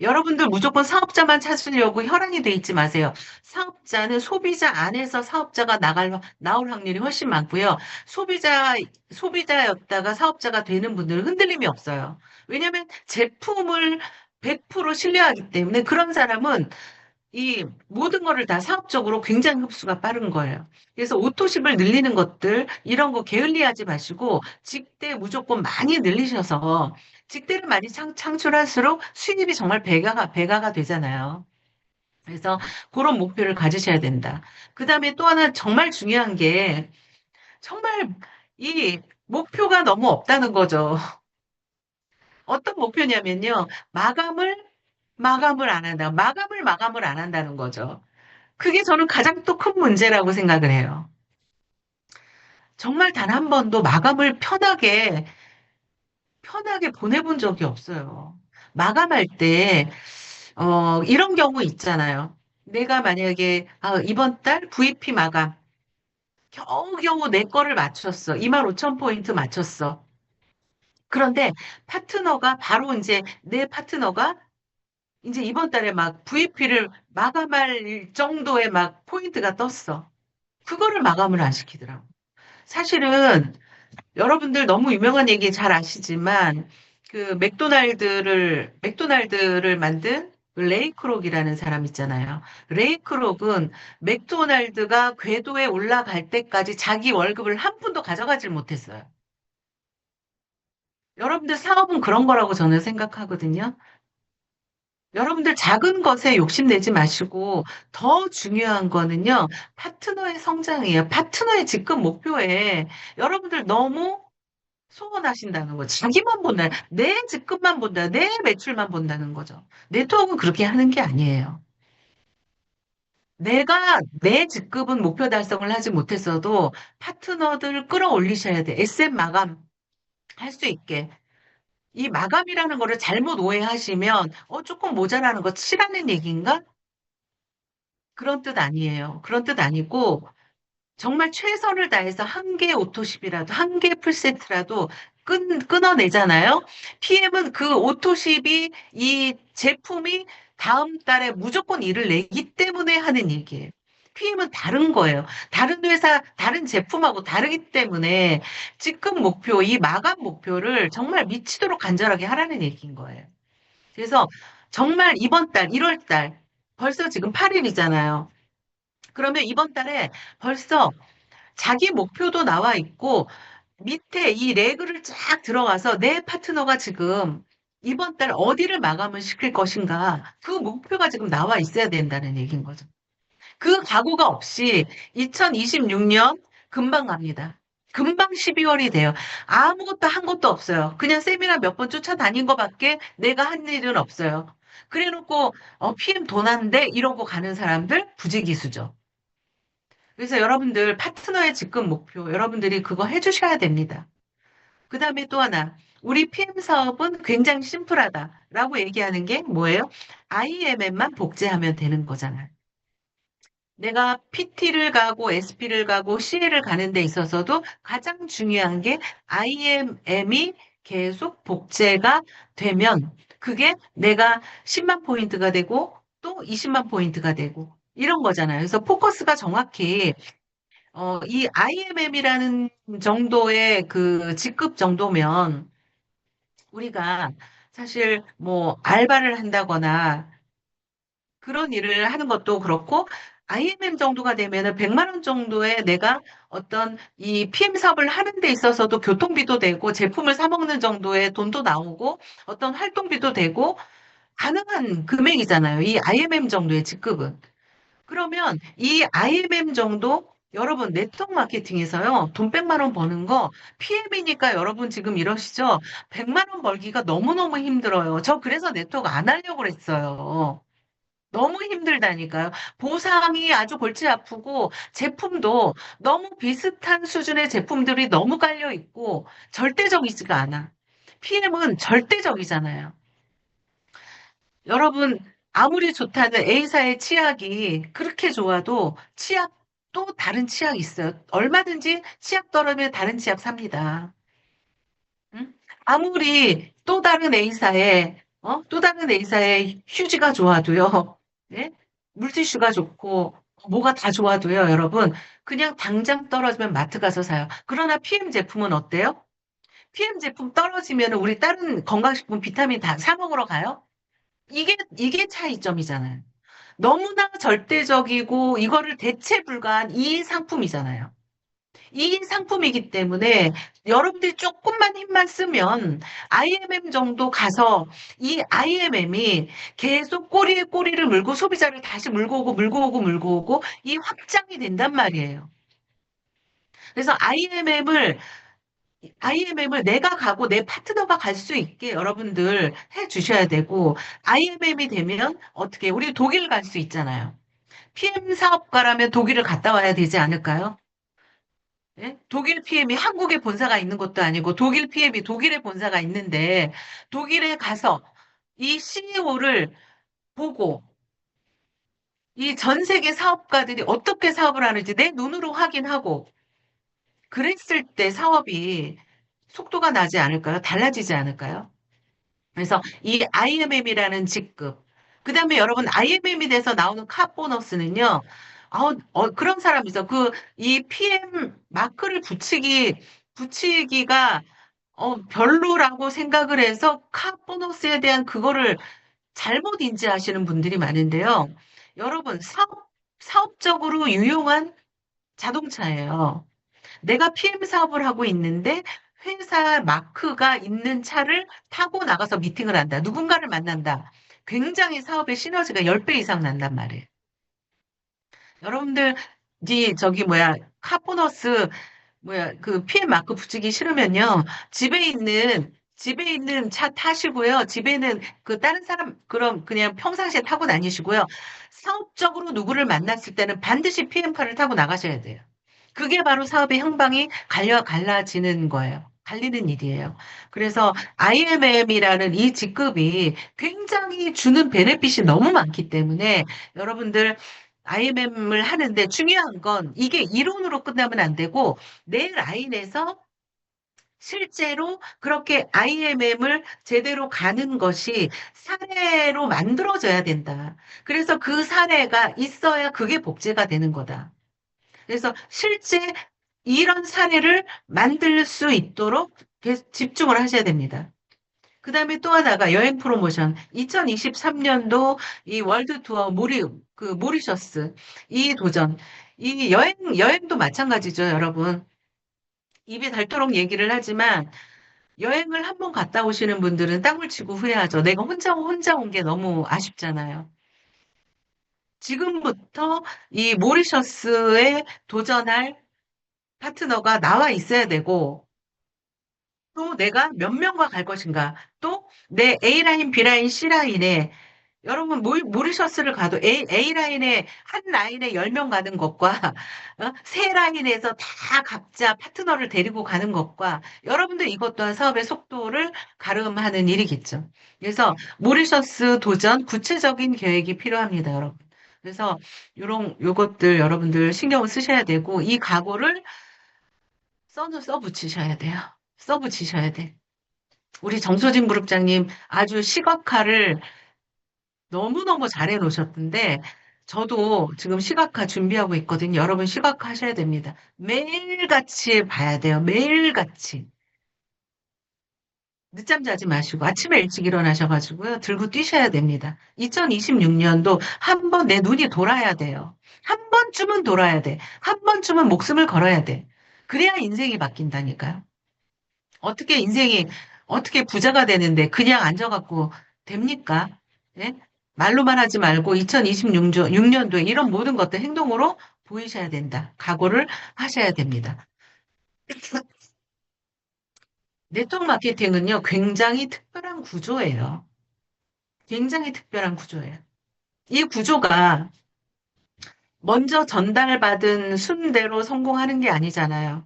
[SPEAKER 1] 여러분들 무조건 사업자만 찾으려고 혈안이 돼 있지 마세요. 사업자는 소비자 안에서 사업자가 나올 확률이 훨씬 많고요. 소비자였다가 사업자가 되는 분들은 흔들림이 없어요. 왜냐하면 제품을 100% 신뢰하기 때문에 그런 사람은 이 모든 거를 다 사업적으로 굉장히 흡수가 빠른 거예요. 그래서 오토십을 늘리는 것들, 이런 거 게을리하지 마시고, 직대 무조건 많이 늘리셔서, 직대를 많이 창출할수록 수입이 정말 배가가 되잖아요. 그래서 그런 목표를 가지셔야 된다. 그 다음에 또 하나 정말 중요한 게, 정말 이 목표가 너무 없다는 거죠. 어떤 목표냐면요. 마감을 안 한다. 마감을 안 한다는 거죠. 그게 저는 가장 또 큰 문제라고 생각을 해요. 정말 단 한 번도 마감을 편하게 보내본 적이 없어요. 마감할 때, 이런 경우 있잖아요. 내가 만약에, 이번 달 VP 마감, 겨우겨우 내 거를 맞췄어. 25,000포인트 맞췄어. 그런데 바로 이제 내 파트너가 이제 이번 달에 막 VP를 마감할 정도의 막 포인트가 떴어. 그거를 마감을 안 시키더라고. 사실은 여러분들 너무 유명한 얘기 잘 아시지만 그 맥도날드를 만든 그 레이 크록이라는 사람 있잖아요. 레이 크록은 맥도날드가 궤도에 올라갈 때까지 자기 월급을 한 푼도 가져가질 못했어요. 여러분들 사업은 그런 거라고 저는 생각하거든요. 여러분들 작은 것에 욕심내지 마시고 더 중요한 거는요. 파트너의 성장이에요. 파트너의 직급 목표에 여러분들 너무 소원하신다는 거. 자기만 본다. 내 직급만 본다. 내 매출만 본다는 거죠. 네트워크는 그렇게 하는 게 아니에요. 내가 내 직급은 목표 달성을 하지 못했어도 파트너들 끌어올리셔야 돼. SM 마감 할 수 있게. 이 마감이라는 거를 잘못 오해하시면 조금 모자라는 거 치라는 얘기인가? 그런 뜻 아니에요. 그런 뜻 아니고 정말 최선을 다해서 한 개 오토십이라도, 한 개 풀세트라도 끊어내잖아요. PM은 그 오토십이 이 제품이 다음 달에 무조건 일을 내기 때문에 하는 얘기예요. PM은 다른 거예요. 다른 회사, 다른 제품하고 다르기 때문에 지금 목표, 이 마감 목표를 정말 미치도록 간절하게 하라는 얘기인 거예요. 그래서 정말 이번 달, 1월 달, 벌써 지금 8일이잖아요. 그러면 이번 달에 벌써 자기 목표도 나와 있고 밑에 이 레그를 쫙 들어가서 내 파트너가 지금 이번 달 어디를 마감을 시킬 것인가 그 목표가 지금 나와 있어야 된다는 얘기인 거죠. 그 각오가 없이 2026년 금방 갑니다. 금방 12월이 돼요. 아무것도 한 것도 없어요. 그냥 세미나 몇 번 쫓아다닌 것밖에 내가 한 일은 없어요. 그래놓고 PM 돈 안 돼? 이러고 가는 사람들 부지기수죠. 그래서 여러분들 파트너의 직급 목표, 여러분들이 그거 해주셔야 됩니다. 그 다음에 또 하나, 우리 PM 사업은 굉장히 심플하다라고 얘기하는 게 뭐예요? IMM만 복제하면 되는 거잖아요. 내가 PT를 가고 SP를 가고 CL을 가는 데 있어서도 가장 중요한 게 IMM이 계속 복제가 되면 그게 내가 10만 포인트가 되고 또 20만 포인트가 되고 이런 거잖아요. 그래서 포커스가 정확히 이 IMM이라는 정도의 그 직급 정도면 우리가 사실 뭐 알바를 한다거나 그런 일을 하는 것도 그렇고 IMM 정도가 되면은 100만 원 정도에 내가 어떤 이 PM 사업을 하는 데 있어서도 교통비도 되고 제품을 사 먹는 정도의 돈도 나오고 어떤 활동비도 되고 가능한 금액이잖아요. 이 IMM 정도의 직급은. 그러면 이 IMM 정도 여러분 네트워크 마케팅에서요. 돈 100만 원 버는 거 PM이니까 여러분 지금 이러시죠? 100만 원 벌기가 너무너무 힘들어요. 저 그래서 네트워크 안 하려고 그랬어요. 너무 힘들다니까요. 보상이 아주 골치 아프고 제품도 너무 비슷한 수준의 제품들이 너무 깔려 있고 절대적이지가 않아. PM은 절대적이잖아요. 여러분, 아무리 좋다는 A사의 치약이 그렇게 좋아도 치약 또 다른 치약이 있어요. 얼마든지 치약 떨어지면 다른 치약 삽니다. 응? 아무리 또 다른 A사의 휴지가 좋아도요. 네? 물티슈가 좋고 뭐가 다 좋아도요, 여러분. 그냥 당장 떨어지면 마트 가서 사요. 그러나 PM 제품은 어때요? PM 제품 떨어지면 우리 다른 건강식품 비타민 다 사 먹으러 가요? 이게 차이점이잖아요. 너무나 절대적이고 이거를 대체 불가한 이 상품이잖아요. 이 상품이기 때문에 여러분들이 조금만 힘만 쓰면 IMM 정도 가서 이 IMM이 계속 꼬리에 꼬리를 물고 소비자를 다시 물고 오고 물고 오고 물고 오고 이 확장이 된단 말이에요. 그래서 IMM을 내가 가고 내 파트너가 갈 수 있게 여러분들 해 주셔야 되고 IMM이 되면 어떻게 우리 독일 갈 수 있잖아요. PM 사업가라면 독일을 갔다 와야 되지 않을까요? 예? 독일 PM이 한국에 본사가 있는 것도 아니고 독일 PM이 독일에 본사가 있는데 독일에 가서 이 CEO를 보고 이 전 세계 사업가들이 어떻게 사업을 하는지 내 눈으로 확인하고 그랬을 때 사업이 속도가 나지 않을까요? 달라지지 않을까요? 그래서 이 IMM이라는 직급, 그 다음에 여러분 IMM이 돼서 나오는 카 보너스는요, 그런 사람이 있어. 이 PM 마크를 붙이기가, 별로라고 생각을 해서 카 보너스에 대한 그거를 잘못 인지하시는 분들이 많은데요. 여러분, 사업적으로 유용한 자동차예요. 내가 PM 사업을 하고 있는데 회사 마크가 있는 차를 타고 나가서 미팅을 한다. 누군가를 만난다. 굉장히 사업의 시너지가 10배 이상 난단 말이에요. 여러분들, 카보너스, 그 PM 마크 붙이기 싫으면요. 집에 있는 차 타시고요. 집에는 그 다른 사람, 그럼 그냥 평상시에 타고 다니시고요. 사업적으로 누구를 만났을 때는 반드시 PM카를 타고 나가셔야 돼요. 그게 바로 사업의 향방이 갈라지는 거예요. 갈리는 일이에요. 그래서 IMM이라는 이 직급이 굉장히 주는 베네핏이 너무 많기 때문에 여러분들 IMM을 하는데 중요한 건 이게 이론으로 끝나면 안 되고 내 라인에서 실제로 그렇게 IMM을 제대로 가는 것이 사례로 만들어져야 된다. 그래서 그 사례가 있어야 그게 복제가 되는 거다. 그래서 실제 이런 사례를 만들 수 있도록 집중을 하셔야 됩니다. 그 다음에 또 하나가 여행 프로모션. 2023년도 이 월드 투어 모리셔스 이 도전. 이 여행도 마찬가지죠, 여러분. 입이 닳도록 얘기를 하지만 여행을 한번 갔다 오시는 분들은 땅을 치고 후회하죠. 내가 혼자 온 게 너무 아쉽잖아요. 지금부터 이 모리셔스에 도전할 파트너가 나와 있어야 되고, 또 내가 몇 명과 갈 것인가, 또 내 A라인, B라인, C라인에, 여러분 모리셔스를 가도 A라인에, 한 라인에 10명 가는 것과, 세 라인에서 다 각자 파트너를 데리고 가는 것과, 여러분들 이것 또한 사업의 속도를 가름하는 일이겠죠. 그래서 모리셔스 도전 구체적인 계획이 필요합니다, 여러분. 그래서 요것들 여러분들 신경을 쓰셔야 되고, 이 각오를 써붙이셔야 돼요. 써붙이셔야 돼. 우리 정소진 부국장님 아주 시각화를 너무너무 잘해 놓으셨던데, 저도 지금 시각화 준비하고 있거든요. 여러분 시각화 하셔야 됩니다. 매일같이 봐야 돼요. 매일같이. 늦잠 자지 마시고 아침에 일찍 일어나셔가지고요. 들고 뛰셔야 됩니다. 2026년도 한 번 내 눈이 돌아야 돼요. 한 번쯤은 돌아야 돼. 한 번쯤은 목숨을 걸어야 돼. 그래야 인생이 바뀐다니까요. 어떻게 인생이, 어떻게 부자가 되는데 그냥 앉아갖고 됩니까? 예? 말로만 하지 말고 2026년도에 이런 모든 것들 행동으로 보이셔야 된다. 각오를 하셔야 됩니다. 네트워크 마케팅은요, 굉장히 특별한 구조예요. 굉장히 특별한 구조예요. 이 구조가 먼저 전달받은 순대로 성공하는 게 아니잖아요.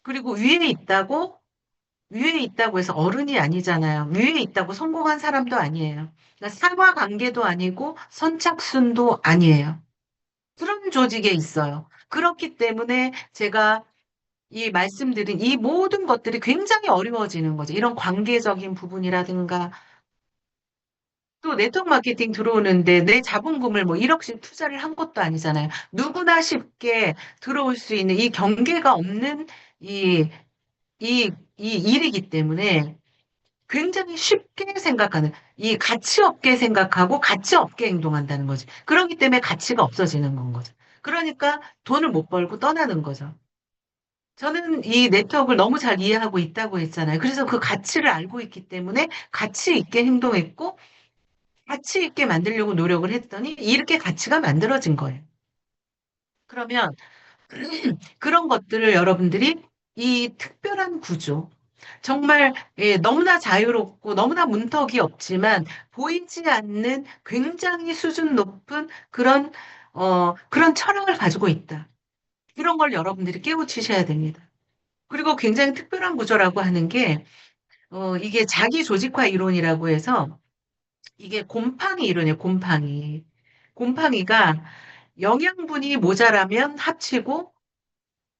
[SPEAKER 1] 그리고 위에 있다고 해서 어른이 아니잖아요. 위에 있다고 성공한 사람도 아니에요. 그러니까 상하 관계도 아니고 선착순도 아니에요. 그런 조직에 있어요. 그렇기 때문에 제가 이 말씀드린 이 모든 것들이 굉장히 어려워지는 거죠. 이런 관계적인 부분이라든가 또 네트워크 마케팅 들어오는데 내 자본금을 뭐 1억씩 투자를 한 것도 아니잖아요. 누구나 쉽게 들어올 수 있는 이 경계가 없는 이, 이 일이기 때문에 굉장히 쉽게 생각하는, 이 가치 없게 생각하고 가치 없게 행동한다는 거지. 그렇기 때문에 가치가 없어지는 건 거죠. 그러니까 돈을 못 벌고 떠나는 거죠. 저는 이 네트워크를 너무 잘 이해하고 있다고 했잖아요. 그래서 그 가치를 알고 있기 때문에 가치 있게 행동했고, 가치 있게 만들려고 노력을 했더니 이렇게 가치가 만들어진 거예요. 그러면 그런 것들을 여러분들이 이 특별한 구조, 정말 너무나 자유롭고 너무나 문턱이 없지만 보이지 않는 굉장히 수준 높은 그런 철학을 가지고 있다. 그런 걸 여러분들이 깨우치셔야 됩니다. 그리고 굉장히 특별한 구조라고 하는 게, 이게 자기 조직화 이론이라고 해서 이게 곰팡이 이론이에요, 곰팡이. 곰팡이가 영양분이 모자라면 합치고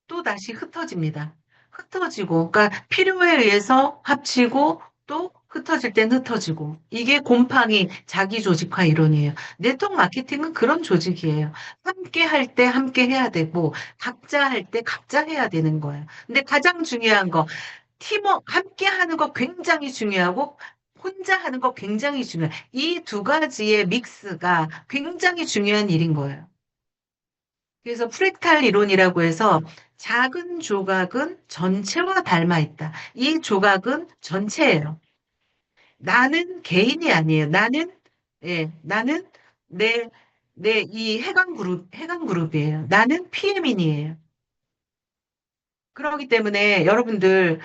[SPEAKER 1] 또 다시 흩어집니다. 흩어지고, 그러니까 필요에 의해서 합치고 또 흩어질 땐 흩어지고. 이게 곰팡이 자기 조직화 이론이에요. 네트워크 마케팅은 그런 조직이에요. 함께 할 때 함께 해야 되고, 각자 할 때 각자 해야 되는 거예요. 근데 가장 중요한 거, 팀워크, 함께 하는 거 굉장히 중요하고, 혼자 하는 거 굉장히 중요해요. 이 두 가지의 믹스가 굉장히 중요한 일인 거예요. 그래서 프랙탈 이론이라고 해서 작은 조각은 전체와 닮아 있다. 이 조각은 전체예요. 나는 개인이 아니에요. 나는 내, 내 이 해당 그룹이에요. 나는 PM인이에요. 그렇기 때문에 여러분들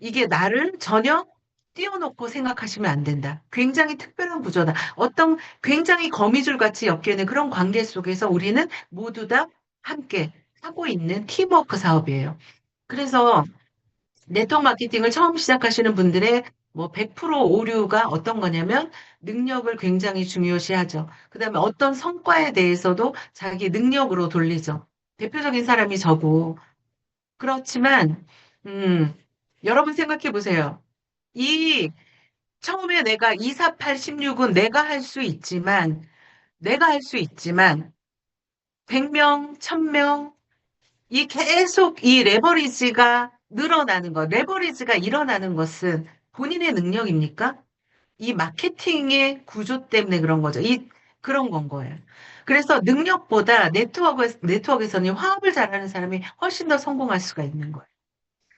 [SPEAKER 1] 이게 나를 전혀 띄워놓고 생각하시면 안 된다. 굉장히 특별한 구조다. 어떤 굉장히 거미줄 같이 엮여있는 그런 관계 속에서 우리는 모두 다 함께 하고 있는 팀워크 사업이에요. 그래서 네트워크 마케팅을 처음 시작하시는 분들의 뭐 100% 오류가 어떤 거냐면 능력을 굉장히 중요시하죠. 그다음에 어떤 성과에 대해서도 자기 능력으로 돌리죠. 대표적인 사람이 저고 그렇지만, 음, 여러분 생각해 보세요. 이, 처음에 내가 248, 16은 내가 할 수 있지만, 100명, 1000명, 이 계속 이 레버리지가 늘어나는 것, 레버리지가 일어나는 것은 본인의 능력입니까? 이 마케팅의 구조 때문에 그런 거죠. 그런 건 거예요. 그래서 능력보다 네트워크에서는 화합을 잘하는 사람이 훨씬 더 성공할 수가 있는 거예요.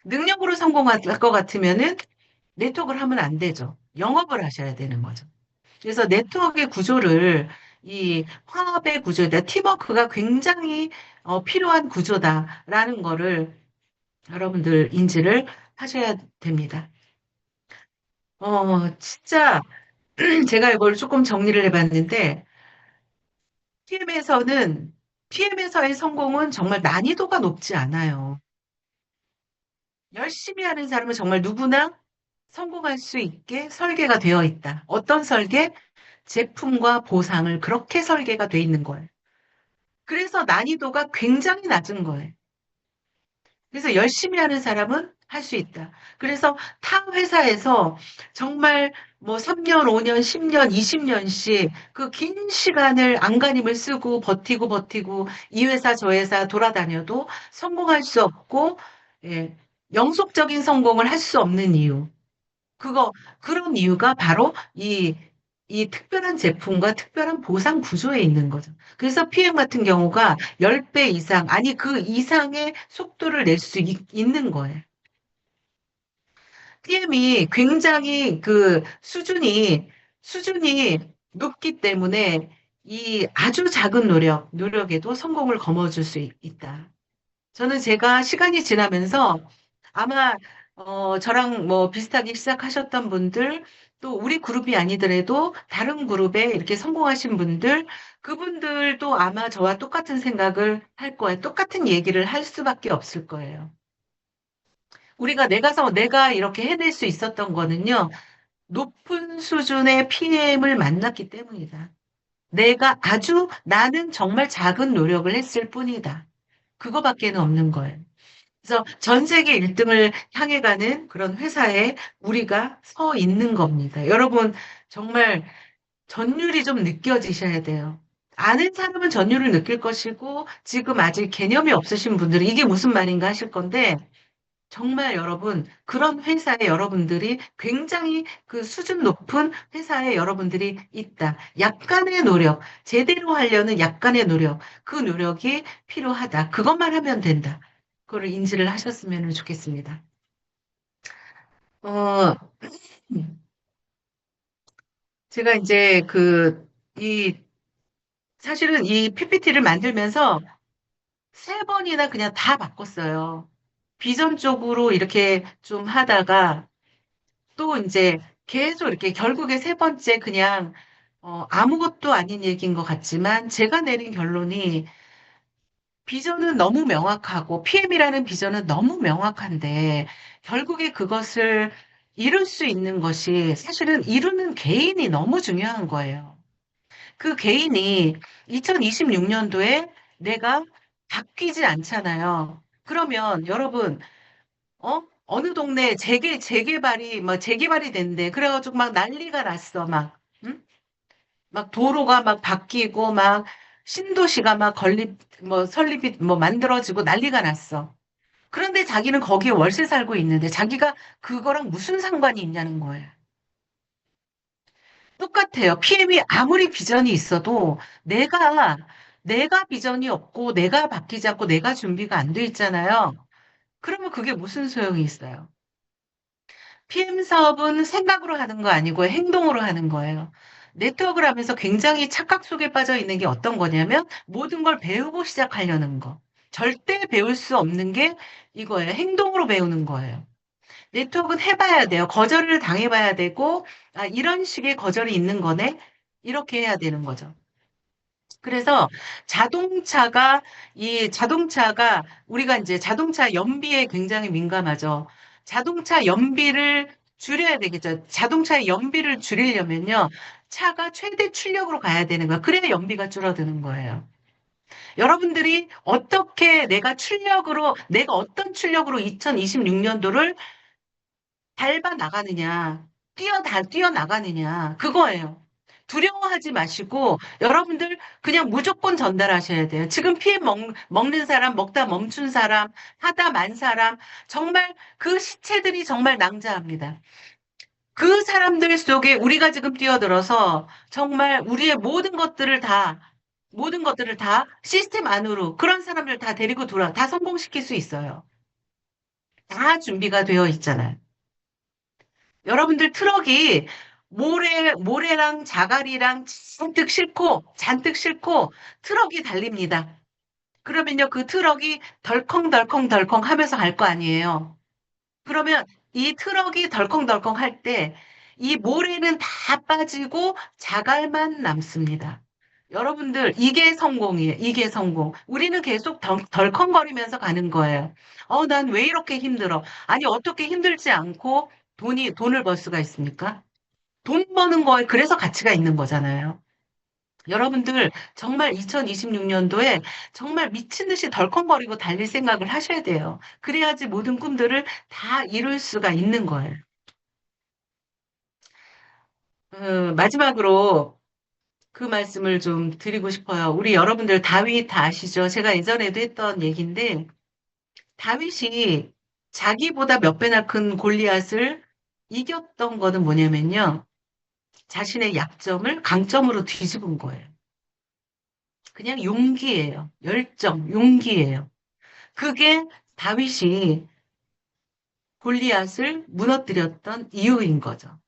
[SPEAKER 1] 능력으로 성공할 것 같으면은 네트워크를 하면 안 되죠. 영업을 하셔야 되는 거죠. 그래서 네트워크의 구조를 이 화합의 구조에다 팀워크가 굉장히 필요한 구조다라는 거를 여러분들 인지를 하셔야 됩니다. 진짜 제가 이걸 조금 정리를 해봤는데 PM에서는 PM에서의 성공은 정말 난이도가 높지 않아요. 열심히 하는 사람은 정말 누구나 성공할 수 있게 설계가 되어 있다. 어떤 설계? 제품과 보상을 그렇게 설계가 돼 있는 거예요. 그래서 난이도가 굉장히 낮은 거예요. 그래서 열심히 하는 사람은 할 수 있다. 그래서 타 회사에서 정말 뭐 3년, 5년, 10년, 20년씩 그 긴 시간을 안간힘을 쓰고 버티고 이 회사 저 회사 돌아다녀도 성공할 수 없고, 예, 영속적인 성공을 할 수 없는 이유. 그거, 그런 이유가 바로 이 특별한 제품과 특별한 보상 구조에 있는 거죠. 그래서 PM 같은 경우가 10배 이상, 아니 그 이상의 속도를 낼 수 있는 거예요. PM이 굉장히 그 수준이 높기 때문에 이 아주 작은 노력에도 성공을 거머쥘 수 있다. 저는 제가 시간이 지나면서 아마 저랑 뭐 비슷하게 시작하셨던 분들 또 우리 그룹이 아니더라도 다른 그룹에 이렇게 성공하신 분들 그분들도 아마 저와 똑같은 생각을 할 거예요. 똑같은 얘기를 할 수밖에 없을 거예요. 내가 이렇게 해낼 수 있었던 거는요. 높은 수준의 PM을 만났기 때문이다. 나는 정말 작은 노력을 했을 뿐이다. 그거밖에는 없는 거예요. 그래서 전 세계 1등을 향해 가는 그런 회사에 우리가 서 있는 겁니다. 여러분, 정말 전율이 좀 느껴지셔야 돼요. 아는 사람은 전율을 느낄 것이고, 지금 아직 개념이 없으신 분들은 이게 무슨 말인가 하실 건데, 정말 여러분, 그런 회사에 여러분들이 굉장히 그 수준 높은 회사에 여러분들이 있다. 약간의 노력, 제대로 하려는 약간의 노력, 그 노력이 필요하다. 그것만 하면 된다. 그거를 인지를 하셨으면 좋겠습니다. 어, 제가 이제 사실은 이 PPT를 만들면서 3번이나 그냥 다 바꿨어요. 비전 쪽으로 이렇게 좀 하다가 또 이제 계속 이렇게 결국에 3번째 그냥 아무것도 아닌 얘기인 것 같지만 제가 내린 결론이 비전은 너무 명확하고 PM이라는 비전은 너무 명확한데 결국에 그것을 이룰 수 있는 것이 사실은 이루는 개인이 너무 중요한 거예요. 그 개인이 2026년도에 내가 바뀌지 않잖아요. 그러면 여러분 어느 동네 재개발이 된대. 그래가지고 막 난리가 났어, 막. 응? 막 도로가 막 바뀌고, 막 신도시가 막 설립이 만들어지고 난리가 났어. 그런데 자기는 거기에 월세 살고 있는데 자기가 그거랑 무슨 상관이 있냐는 거예요. 똑같아요. PM이 아무리 비전이 있어도 내가 비전이 없고 내가 바뀌지 않고 내가 준비가 안 돼 있잖아요. 그러면 그게 무슨 소용이 있어요? PM 사업은 생각으로 하는 거 아니고 행동으로 하는 거예요. 네트워크를 하면서 굉장히 착각 속에 빠져 있는 게 어떤 거냐면 모든 걸 배우고 시작하려는 거. 절대 배울 수 없는 게 이거예요. 행동으로 배우는 거예요. 네트워크는 해봐야 돼요. 거절을 당해봐야 되고, 아, 이런 식의 거절이 있는 거네? 이렇게 해야 되는 거죠. 그래서 우리가 이제 자동차 연비에 굉장히 민감하죠. 자동차 연비를 줄여야 되겠죠. 자동차의 연비를 줄이려면요. 차가 최대 출력으로 가야 되는 거야. 그래야 연비가 줄어드는 거예요. 여러분들이 내가 어떤 출력으로 2026년도를 밟아 나가느냐, 뛰어나가느냐, 그거예요. 두려워하지 마시고, 여러분들 그냥 무조건 전달하셔야 돼요. 지금 먹는 사람, 먹다 멈춘 사람, 하다 만 사람, 정말 그 시체들이 정말 낭자합니다. 그 사람들 속에 우리가 지금 뛰어들어서 정말 우리의 모든 것들을 다 시스템 안으로 그런 사람들 다 데리고 다 성공시킬 수 있어요. 다 준비가 되어 있잖아요. 여러분들 트럭이 모래랑 자갈이랑 잔뜩 싣고 트럭이 달립니다. 그러면요, 그 트럭이 덜컹덜컹 하면서 갈 거 아니에요. 그러면 이 트럭이 덜컹덜컹 할 때 이 모래는 다 빠지고 자갈만 남습니다. 여러분들, 이게 성공이에요. 이게 성공. 우리는 계속 덜컹거리면서 가는 거예요. 난 왜 이렇게 힘들어? 아니, 어떻게 힘들지 않고 돈을 벌 수가 있습니까? 돈 버는 거에 그래서 가치가 있는 거잖아요. 여러분들, 정말 2026년도에 정말 미친 듯이 덜컹거리고 달릴 생각을 하셔야 돼요. 그래야지 모든 꿈들을 다 이룰 수가 있는 거예요. 마지막으로 그 말씀을 좀 드리고 싶어요. 우리 여러분들 다윗 다 아시죠? 제가 예전에도 했던 얘기인데, 다윗이 자기보다 몇 배나 큰 골리앗을 이겼던 거는 뭐냐면요. 자신의 약점을 강점으로 뒤집은 거예요. 그냥 용기예요. 열정, 용기예요. 그게 다윗이 골리앗을 무너뜨렸던 이유인 거죠.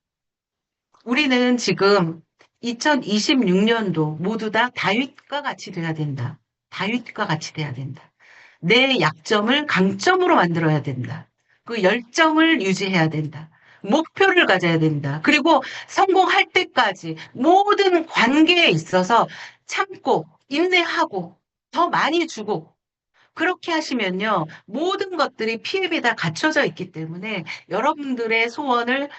[SPEAKER 1] 우리는 지금 2026년도 모두 다 다윗과 같이 돼야 된다. 다윗과 같이 돼야 된다. 내 약점을 강점으로 만들어야 된다. 그 열정을 유지해야 된다. 목표를 가져야 된다. 그리고 성공할 때까지 모든 관계에 있어서 참고, 인내하고, 더 많이 주고, 그렇게 하시면요, 모든 것들이 피해에 다 갖춰져 있기 때문에 여러분들의 소원을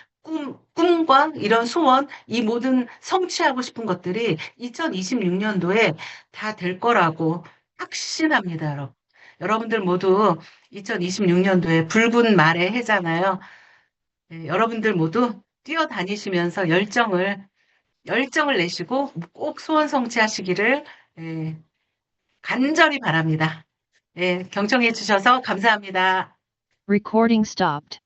[SPEAKER 1] 꿈과 이런 소원, 이 모든 성취하고 싶은 것들이 2026년도에 다 될 거라고 확신합니다, 여러분. 여러분들 모두 2026년도에 붉은 말의 해잖아요. 네, 여러분들 모두 뛰어다니시면서 열정을 내시고 꼭 소원 성취하시기를 예, 간절히 바랍니다. 네, 경청해 주셔서 감사합니다.
[SPEAKER 2] Recording stopped.